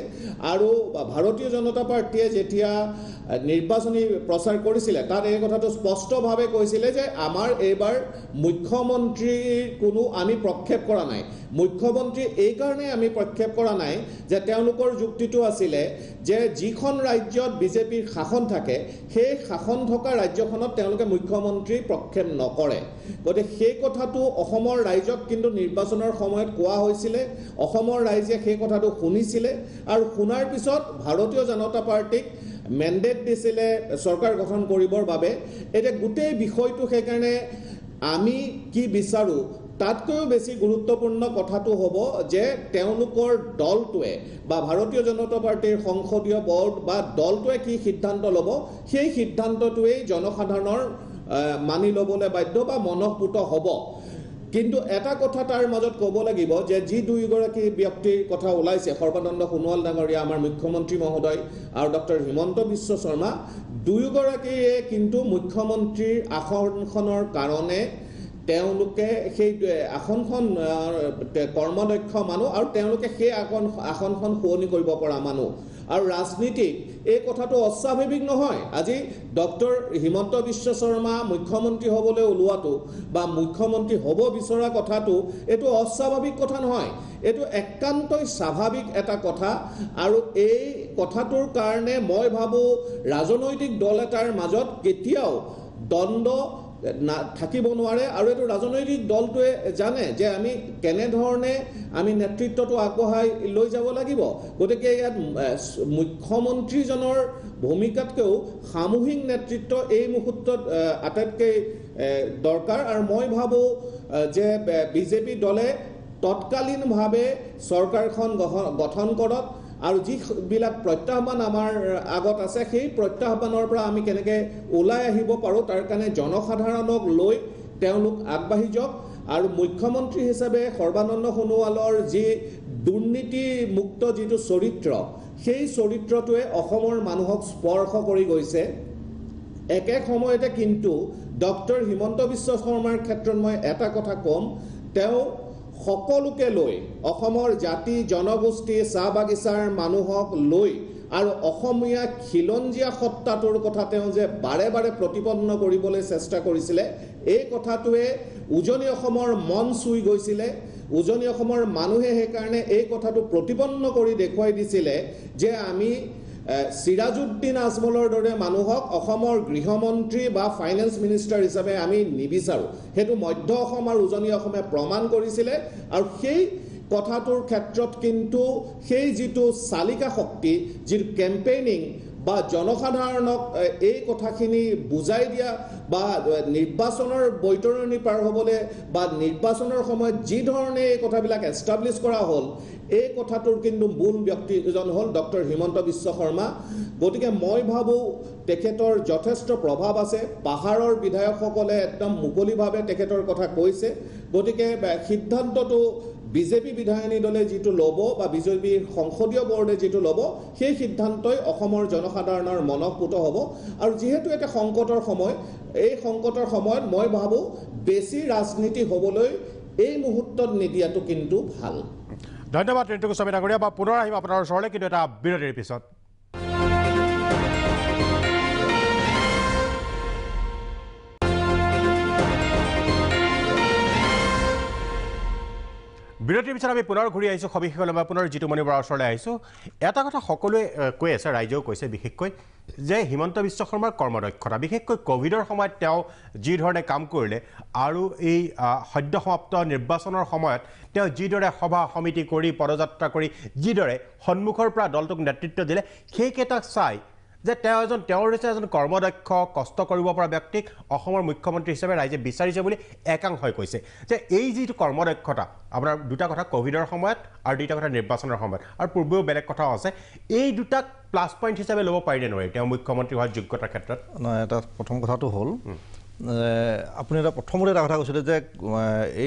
আৰু ভাৰতীয় জনতা পাৰ্টীয়ে যেতিয়া নিৰ্বাচনী প্ৰচাৰ কৰিছিলে তাত এই কথাটো স্পষ্টভাৱে কৈছিলে যে আমাৰ এইবাৰ মুখ্যমন্ত্ৰীৰ কোনো আমি প্ৰক্ষেপ কৰা নাই মুখ্যমন্ত্ৰী এইকাৰণে আমি প্ৰক্ষেপ কৰা নাই যে তেওঁলোকৰ যুক্তিটো আছিলে যে যিখন ৰাজ্যত বিজেপিৰ শাসন থাকে সেই শাসন থকা ৰাজ্যখনত তেওঁলোকে মুখ্যমন্ত্ৰী প্ৰক্ষেপ নকৰে গতিকে সেই কথাটো অসমৰ ৰাইজক কিন্তু নিৰ্বাচনৰ সময়ত কোৱা হৈছিলে অসমৰ ৰাইজে সেই কথাটো শুনিছিলে আৰু শুনাৰ পিছত ভাৰতীয় জনতা পাৰ্টীক মেণ্ডেট দিছিলে চৰকাৰ গঠন কৰিবৰ বাবে এতিয়া গোটেই বিষয়টো সেইকাৰণে আমি কি বিচাৰোঁ তাতকৈও বেছি গুৰুত্বপূৰ্ণ কথাটো হ'ব যে তেওঁলোকৰ দলটোৱে বা ভাৰতীয় জনতা পাৰ্টিৰ সংসদীয় বৰ্ড বা দলটোৱে কি সিদ্ধান্ত ল'ব সেই সিদ্ধান্তটোৱেই জনসাধাৰণৰ মানি ল'বলৈ বাধ্য বা মনঃপুত হ'ব কিন্তু এটা কথা তাৰ মাজত ক'ব লাগিব যে যি দুয়োগৰাকী ব্যক্তিৰ কথা ওলাইছে সৰ্বানন্দ সোণোৱাল ডাঙৰীয়া আমাৰ মুখ্যমন্ত্ৰী মহোদয় আৰু ডক্টৰ হিমন্ত বিশ্ব শৰ্মা দুয়োগৰাকীয়ে কিন্তু মুখ্যমন্ত্ৰীৰ আসনখনৰ কাৰণে তেওঁলোকে সেই আসনখন কৰ্মদক্ষ মানুহ আৰু তেওঁলোকে সেই আসনখন শুৱনি কৰিব পৰা মানুহ আৰু ৰাজনীতিক এই কথাটো অস্বাভাৱিক নহয় আজি ডক্টৰ হিমন্ত বিশ্ব শৰ্মা মুখ্যমন্ত্ৰী হ'বলৈ ওলোৱাটো বা মুখ্যমন্ত্ৰী হ'ব বিচৰা কথাটো এইটো অস্বাভাৱিক কথা নহয় এইটো একান্তই স্বাভাৱিক এটা কথা আৰু এই কথাটোৰ কাৰণে মই ভাবোঁ ৰাজনৈতিক দল এটাৰ মাজত কেতিয়াও দ্বন্দ্ব থাকিব নোৱাৰে আৰু এইটো ৰাজনৈতিক দলটোৱে জানে যে আমি কেনেধৰণে আমি নেতৃত্বটো আগবঢ়াই লৈ যাব লাগিব গতিকে ইয়াত মুখ্যমন্ত্ৰীজনৰ ভূমিকাতকৈও সামূহিক নেতৃত্ব এই মুহূৰ্তত আটাইতকৈ দৰকাৰ আৰু মই ভাবোঁ যে বিজেপি দলে তৎকালীনভাৱে চৰকাৰখন গঠন কৰক আৰু যিবিলাক প্ৰত্যাহ্বান আমাৰ আগত আছে সেই প্ৰত্যাহ্বানৰ পৰা আমি কেনেকৈ ওলাই আহিব পাৰোঁ তাৰ কাৰণে জনসাধাৰণক লৈ তেওঁলোক আগবাঢ়ি যাওক আৰু মুখ্যমন্ত্ৰী হিচাপে সৰ্বানন্দ সোণোৱালৰ যি দুৰ্নীতিমুক্ত যিটো চৰিত্ৰ সেই চৰিত্ৰটোৱে অসমৰ মানুহক স্পৰ্শ কৰি গৈছে একে সময়তে কিন্তু ডক্টৰ হিমন্ত বিশ্ব শৰ্মাৰ ক্ষেত্ৰত মই এটা কথা ক'ম তেওঁ সকলোকে লৈ অসমৰ জাতি জনগোষ্ঠী চাহ বাগিচাৰ মানুহক লৈ আৰু অসমীয়া খিলঞ্জীয়া সত্তাটোৰ কথা তেওঁ যে বাৰে বাৰে প্ৰতিপন্ন কৰিবলৈ চেষ্টা কৰিছিলে এই কথাটোৱে উজনি অসমৰ মন চুই গৈছিলে উজনি অসমৰ মানুহে সেইকাৰণে এই কথাটো প্ৰতিপন্ন কৰি দেখুৱাই দিছিলে যে আমি সিৰাজউদ্দিন আজমলৰ দৰে মানুহক অসমৰ গৃহমন্ত্ৰী বা ফাইনেন্স মিনিষ্টাৰ হিচাপে আমি নিবিচাৰোঁ সেইটো মধ্য অসম আৰু উজনি অসমে প্ৰমাণ কৰিছিলে আৰু সেই কথাটোৰ ক্ষেত্ৰত কিন্তু সেই যিটো চালিকা শক্তি যিটো কেম্পেইনিং বা জনসাধাৰণক এই কথাখিনি বুজাই দিয়া বা নিৰ্বাচনৰ বৈতৰণি পাৰ হ'বলৈ বা নিৰ্বাচনৰ সময়ত যি ধৰণে এই কথাবিলাক এষ্টাব্লিছ কৰা হ'ল এই কথাটোৰ কিন্তু মূল ব্যক্তিজন হ'ল ডক্টৰ হিমন্ত বিশ্ব শৰ্মা গতিকে মই ভাবোঁ তেখেতৰ যথেষ্ট প্ৰভাৱ আছে পাহাৰৰ বিধায়কসকলে একদম মুকলিভাৱে তেখেতৰ কথা কৈছে গতিকে সিদ্ধান্তটো বিজেপি বিধায়িনী দলে যিটো ল'ব বা বিজেপিৰ সংসদীয় বৰ্ডে যিটো ল'ব সেই সিদ্ধান্তই অসমৰ জনসাধাৰণৰ মনঃপুত হ'ব আৰু যিহেতু এটা সংকটৰ সময় এই সংকটৰ সময়ত মই ভাবোঁ বেছি ৰাজনীতি হ'বলৈ এই মুহূৰ্তত নিদিয়াটো কিন্তু ভাল ধন্যবাদ ঋতু গোস্বামী ডাঙৰীয়া বা পুনৰ আহিম আপোনাৰ ওচৰলৈ কিন্তু এটা বিৰতিৰ পিছত বিৰতিৰ পিছত আমি পুনৰ ঘূৰি আহিছোঁ সবিশেষলৈ মই পুনৰ জিতুমণি বৰাৰ ওচৰলৈ আহিছোঁ এটা কথা সকলোৱে কৈ আছে ৰাইজেও কৈছে বিশেষকৈ যে হিমন্ত বিশ্ব শৰ্মাৰ কৰ্মদক্ষতা বিশেষকৈ কোভিডৰ সময়ত তেওঁ যি ধৰণে কাম কৰিলে আৰু এই সদ্য সমাপ্ত নিৰ্বাচনৰ সময়ত তেওঁ যিদৰে সভা সমিতি কৰি পদযাত্ৰা কৰি যিদৰে সন্মুখৰ পৰা দলটোক নেতৃত্ব দিলে সেইকেইটাক চাই যে তেওঁৰ নিচিনা এজন কৰ্মদক্ষ কষ্ট কৰিব পৰা ব্যক্তিক অসমৰ মুখ্যমন্ত্ৰী হিচাপে ৰাইজে বিচাৰিছে বুলি একাংশই কৈছে যে এই যিটো কৰ্মদক্ষতা আপোনাৰ দুটা কথা কোভিডৰ সময়ত আৰু দুটা কথা নিৰ্বাচনৰ সময়ত আৰু পূৰ্বেও বেলেগ কথাও আছে এই দুটাক প্লাছ পইণ্ট হিচাপে ল'ব পাৰিনে নোৱাৰে তেওঁ মুখ্যমন্ত্ৰী হোৱাৰ যোগ্যতাৰ ক্ষেত্ৰত নহয় এটা প্ৰথম কথাটো হ'ল আপুনি এটা প্ৰথমতে এটা কথা কৈছিলে যে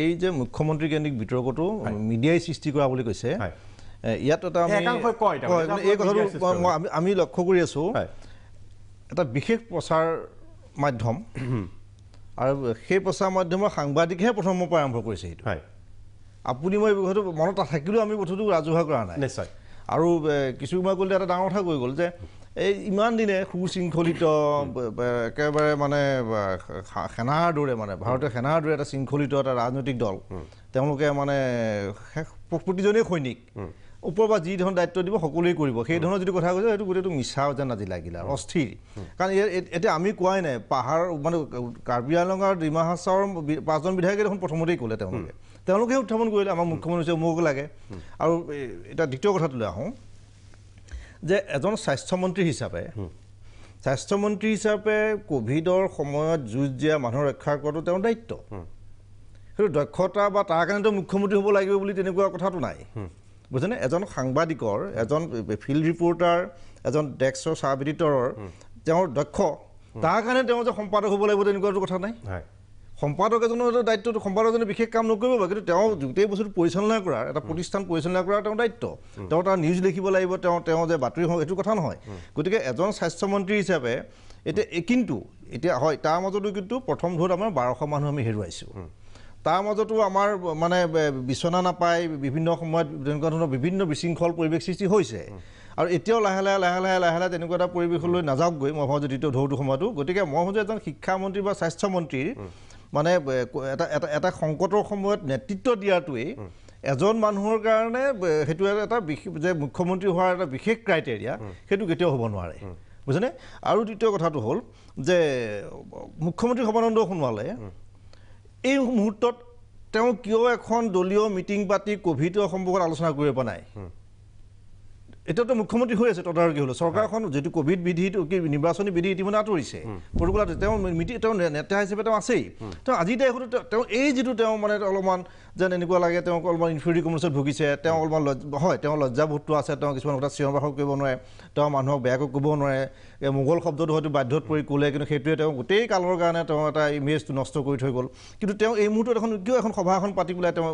এই যে মুখ্যমন্ত্ৰী কেন্দ্ৰিক বিতৰ্কটো মিডিয়াই সৃষ্টি কৰা বুলি কৈছে ইয়াত এটা এই কথাটো আমি লক্ষ্য কৰি আছোঁ এটা বিশেষ প্ৰচাৰ মাধ্যম আৰু সেই প্ৰচাৰ মাধ্যমৰ সাংবাদিকেহে প্ৰথমৰ পৰা আৰম্ভ কৰিছে সেইটো আপুনি মই কথাটো মনত থাকিলেও আমি বস্তুটো ৰাজহুৱা কৰা নাই নিশ্চয় আৰু কিছু সময় ক'লে এটা ডাঙৰ কথা কৈ গ'ল যে এই ইমান দিনে সুশৃংখলিত একেবাৰে মানে সেনাৰ দৰে মানে ভাৰতীয় সেনাৰ দৰে এটা শৃংখলিত এটা ৰাজনৈতিক দল তেওঁলোকে মানে প্ৰতিজনেই সৈনিক ওপৰৰ পৰা যি ধৰণৰ দায়িত্ব দিব সকলোৱে কৰিব সেই ধৰণৰ যিটো কথা কৈছে সেইটো গোটেইটো মিছা যেন আজি লাগিলে অস্থিৰ কাৰণ এতিয়া আমি কোৱাই নাই পাহাৰ মানে কাৰ্বি আংলং আৰু ডিমা হাছাওৰ 5জন বিধায়কে দেখোন প্ৰথমতেই ক'লে তেওঁলোকে উত্থাপন কৰিলে আমাৰ মুখ্যমন্ত্ৰী মোক লাগে আৰু এটা দ্বিতীয় কথাটোলৈ আহোঁ যে এজন স্বাস্থ্যমন্ত্ৰী হিচাপে স্বাস্থ্যমন্ত্ৰী হিচাপে কোভিডৰ সময়ত যুঁজ দিয়া মানুহ ৰক্ষা কৰাটো তেওঁৰ দায়িত্ব সেইটো দক্ষতা বা তাৰ কাৰণেতো মুখ্যমন্ত্ৰী হ'ব লাগিব বুলি তেনেকুৱা কথাটো নাই বুজিছেনে এজন সাংবাদিকৰ এজন ফিল্ড ৰিপৰ্টাৰ এজন ডেস্কৰ চাব এডিটৰৰ তেওঁৰ দক্ষ তাৰ কাৰণে তেওঁ যে সম্পাদক হ'ব লাগিব তেনেকুৱাটো কথা নাই সম্পাদক এজনৰ দায়িত্বটো সম্পাদকজনে বিশেষ কাম নকৰিব পাৰে কিন্তু তেওঁ গোটেই বস্তুটো পৰিচালনা কৰাৰ এটা প্ৰতিষ্ঠান পৰিচালনা কৰাৰ তেওঁৰ দায়িত্ব তেওঁ তাৰ নিউজ লিখিব লাগিব তেওঁ যে বাতৰি হওক এইটো কথা নহয় গতিকে এজন স্বাস্থ্যমন্ত্ৰী হিচাপে কিন্তু এতিয়া হয় তাৰ মাজতো কিন্তু প্ৰথম ঢৌত আমাৰ 1200 মানুহ আমি হেৰুৱাইছোঁ তাৰ মাজতো আমাৰ মানে বিচনা নাপায় বিভিন্ন সময়ত তেনেকুৱা ধৰণৰ বিভিন্ন বিশৃংখল পৰিৱেশ সৃষ্টি হৈছে আৰু এতিয়াও লাহে লাহে তেনেকুৱা এটা পৰিৱেশলৈ নাযাওকগৈ মই ভাবোঁ যে দ্বিতীয় ঢৌটো সময়তো গতিকে মই ভাবোঁ এজন শিক্ষামন্ত্ৰী বা স্বাস্থ্যমন্ত্ৰীৰ মানে এটা সংকটৰ সময়ত নেতৃত্ব দিয়াটোৱেই এজন মানুহৰ কাৰণে সেইটো এটা যে মুখ্যমন্ত্ৰী হোৱাৰ এটা বিশেষ ক্ৰাইটেৰিয়া সেইটো কেতিয়াও হ'ব নোৱাৰে বুজিছেনে আৰু দ্বিতীয় কথাটো হ'ল যে মুখ্যমন্ত্ৰী সৰ্বানন্দ সোণোৱালে এই মুহূৰ্তত তেওঁ কিয় এখন দলীয় মিটিং পাতি কোভিডৰ সম্পৰ্কত আলোচনা কৰিব পৰা নাই এতিয়াতো মুখ্যমন্ত্ৰী হৈ আছে তদাৰকী হ'ল চৰকাৰখন যিটো কোভিড বিধিটো নিৰ্বাচনী বিধি ইতিমধ্যে আঁতৰিছে প্ৰটোকলত তেওঁ তেওঁ নেতা হিচাপে তেওঁ আছেই তেওঁ আজি তেওঁ এই যিটো তেওঁ মানে অলপমান যেন এনেকুৱা লাগে তেওঁ অলপমান ইনফিৰিয়ৰিটি কমপ্লেক্সত ভুগিছে তেওঁ অলপমান হয় তেওঁ লজ্জাবোধটো আছে তেওঁ কিছুমান কথা চিঞৰ বাখৰ কৰিব নোৱাৰে তেওঁ মানুহক বেয়াকৈ ক'ব নোৱাৰে মোগল শব্দটো হয়তো বাধ্যত পৰি ক'লে কিন্তু সেইটোৱে তেওঁ গোটেই কালৰ কাৰণে তেওঁ এটা ইমেজটো নষ্ট কৰি থৈ গ'ল কিন্তু তেওঁ এই মুহূৰ্তত কিয় এখন সভা এখন পাতি পেলাই তেওঁ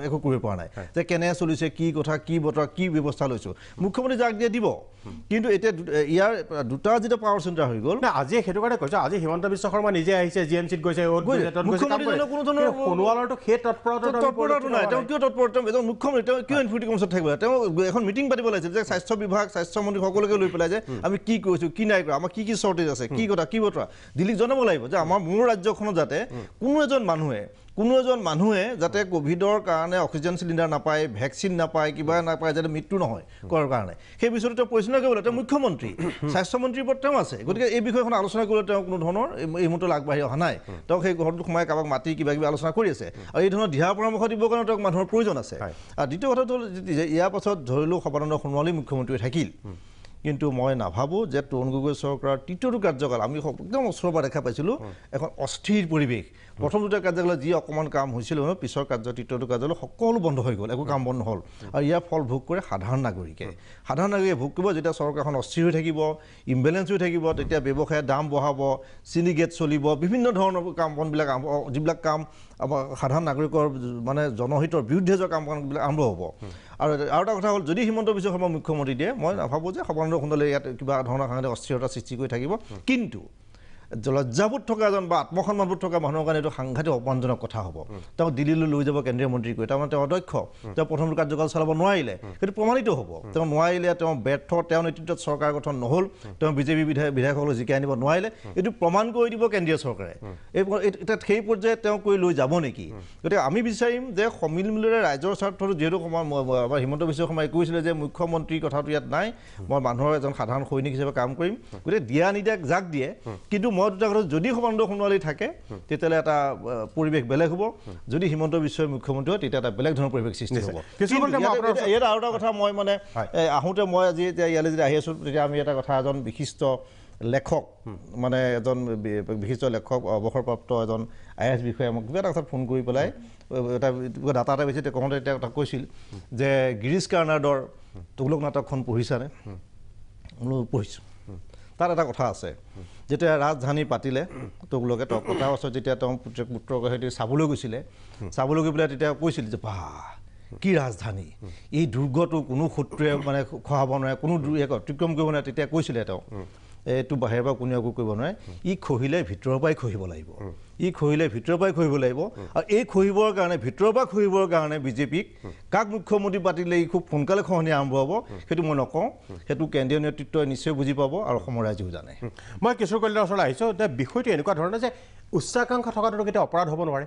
একো কৰিব পৰা নাই যে কেনে চলিছে কি কথা কি বতৰা কি ব্যৱস্থা লৈছোঁ মুখ্যমন্ত্ৰী যাক দিয়ে দিব কিন্তু এতিয়া ইয়াৰ দুটা যেতিয়া পাৱাৰ চেণ্টাৰ হৈ গ'ল আজি সেইটো কাৰণে কৈছোঁ আজি হিমন্ত বিশ্ব শৰ্মা নিজে আহিছে জিএমচিত গৈছে সোণোৱালৰটো সেই তৎপৰতাটো নাই তেওঁ কিয় তৎপৰতা এজন মুখ্যমন্ত্ৰী তেওঁ কিয় ইনফিৰিয়ৰিটি কমপ্লেক্সত থাকিব তেওঁ এখন মিটিং পাতিব লাগিছিল যে স্বাস্থ্য বিভাগ স্বাস্থ্যমন্ত্ৰী সকলোকে লৈ পেলাই যে আমি কি কৰিছোঁ কি নাই কৰা আমাৰ কি শ্বৰ্টেজ আছে কি কথা কি বতৰা দিল্লীক জনাব লাগিব যে মোৰ ৰাজ্যখনত যাতে কোনো এজন মানুহে যাতে কোভিডৰ কাৰণে অক্সিজেন চিলিণ্ডাৰ নাপায় ভেকচিন নাপায় কিবা নাপায় যাতে মৃত্যু নহয় কৰাৰ কাৰণে সেই বিষয়টো তেওঁ পৰিচালনা কৰিব লাগে তেওঁ মুখ্যমন্ত্ৰী স্বাস্থ্যমন্ত্ৰীৰ ওপৰত তেওঁ আছে গতিকে এই বিষয়খন আলোচনা কৰিলে তেওঁ কোনো ধৰণৰ এই মুহূৰ্তত আগবাঢ়ি অহা নাই তেওঁ সেই ঘৰটোত সোমাই কাৰোবাক মাতি কিবা কিবি আলোচনা কৰি আছে আৰু এই ধৰণৰ দিহা পৰামৰ্শ দিবৰ কাৰণে তেওঁক মানুহৰ প্ৰয়োজন আছে আৰু দ্বিতীয় কথাটো হ'ল ইয়াৰ পাছত ধৰিলোঁ সৰ্বানন্দ সোণোৱালেই মুখ্যমন্ত্ৰী থাকিল কিন্তু মই নাভাবোঁ যে তৰুণ গগৈ চৰকাৰৰ তৃতীয়টো কাৰ্যকাল আমি একদম ওচৰৰ পৰা দেখা পাইছিলোঁ এখন অস্থিৰ পৰিৱেশ প্ৰথম দুটা কাৰ্যকালত যি অকণমান কাম হৈছিল পিছৰ তৃতীয়টো কাৰ্যকাল সকলো বন্ধ হৈ গ'ল একো কাম বন্ধ নহ'ল আৰু ইয়াৰ ফল ভোগ কৰে সাধাৰণ নাগৰিকে ভোগ কৰিব যেতিয়া চৰকাৰখন অস্থিৰ হৈ থাকিব ইমবেলেঞ্চ হৈ থাকিব তেতিয়া ব্যৱসায়ৰ দাম বঢ়াব চিণ্ডিকেট চলিব বিভিন্ন ধৰণৰ কাম বনবিলাক যিবিলাক কাম আমাৰ সাধাৰণ নাগৰিকৰ মানে জনহিতৰ বিৰুদ্ধে যোৱা কাম বনবিলাক আৰম্ভ হ'ব আৰু এটা কথা হ'ল যদি হিমন্ত বিশ্ব শৰ্মা মুখ্যমন্ত্ৰী দিয়ে মই নাভাবোঁ যে সৰ্বানন্দ সোণোৱালে ইয়াত কিবা ধৰণৰ কাৰণে অস্থিৰতা সৃষ্টি কৰি থাকিব কিন্তু লজ্জাবোধ থকা এজন বা আত্মসন্মানবোধ থকা মানুহৰ কাৰণে এইটো সাংঘাতিক অপমানজনক কথা হ'ব তেওঁ দিল্লীলৈ লৈ যাব কেন্দ্ৰীয় মন্ত্ৰী কৰি তাৰমানে তেওঁ অদক্ষ তেওঁ প্ৰথমটো কাৰ্যকাল চলাব নোৱাৰিলে সেইটো প্ৰমাণিত হ'ব তেওঁ নোৱাৰিলে তেওঁ ব্যৰ্থ তেওঁ নেতৃত্বত চৰকাৰ গঠন নহ'ল তেওঁ বিজেপি বিধায়কসকলক জিকাই আনিব নোৱাৰিলে এইটো প্ৰমাণ কৰি দিব কেন্দ্ৰীয় চৰকাৰে এতিয়া সেই পৰ্যায়ে তেওঁ কৰি লৈ যাব নেকি গতিকে আমি বিচাৰিম যে সমিলমিলেৰে ৰাইজৰ স্বাৰ্থটো যিহেতু আমাৰ হিমন্ত বিশ্ব শৰ্মাই কৈছিলে যে মুখ্যমন্ত্ৰীৰ কথাটো ইয়াত নাই মই মানুহৰ এজন সাধাৰণ সৈনিক হিচাপে কাম কৰিম গতিকে দিয়া নিদিয়াক যাক দিয়ে কিন্তু মই দুটা কথা যদি সৰ্বানন্দ সোণোৱালে থাকে তেতিয়াহ'লে এটা পৰিৱেশ বেলেগ হ'ব যদি হিমন্ত বিশ্বই মুখ্যমন্ত্ৰী হয় তেতিয়া এটা বেলেগ ধৰণৰ পৰিৱেশ সৃষ্টি হ'ব ইয়াত আৰু এটা কথা মই মানে আহোঁতে মই আজি এতিয়া ইয়ালৈ যদি আহি আছোঁ তেতিয়া আমি এটা কথা এজন বিশিষ্ট লেখক মানে এজন বিশিষ্ট লেখক অৱসৰপ্ৰাপ্ত এজন IAS বিষয়া মোক কিবা এটা কথাত ফোন কৰি পেলাই এটা ডাটা এটা বেছি কওঁতে এতিয়া কথা কৈছিল যে গিৰীশ কাৰ্নাডৰ তুগলক নাটকখন পঢ়িছানে পঢ়িছোঁ তাত এটা কথা আছে যেতিয়া ৰাজধানী পাতিলে তুগলকে তেওঁ পতাৰ পাছত যেতিয়া তেওঁ পুত্ৰকে সৈতে চাবলৈ গৈছিলে চাবলৈ গৈ পেলাই তেতিয়া কৈছিল যে বাহ কি ৰাজধানী এই দুৰ্গটো কোনো শত্ৰুৱে মানে খহাব নোৱাৰে কোনো অতিক্ৰম কৰিব নোৱাৰে তেতিয়া কৈছিলে তেওঁ এইটো বাহিৰৰ পৰা কোনেও একো কৰিব নোৱাৰে ই খহিলে ভিতৰৰ পৰাই খহিব লাগিব আৰু এই খহিবৰ কাৰণে ভিতৰৰ পৰা খহিবৰ কাৰণে বিজেপিক কাক মুখ্যমন্ত্ৰী পাতিলে ই খুব সোনকালে খহনি আৰম্ভ হ'ব সেইটো মই নকওঁ সেইটো কেন্দ্ৰীয় নেতৃত্বই নিশ্চয় বুজি পাব আৰু অসমৰ ৰাইজেও জানে মই কিশোৰ কলিতাৰ ওচৰলৈ আহিছোঁ যে বিষয়টো এনেকুৱা ধৰণৰ যে উচ্চাকাংক্ষা থকাটো কেতিয়া অপৰাধ হ'ব নোৱাৰে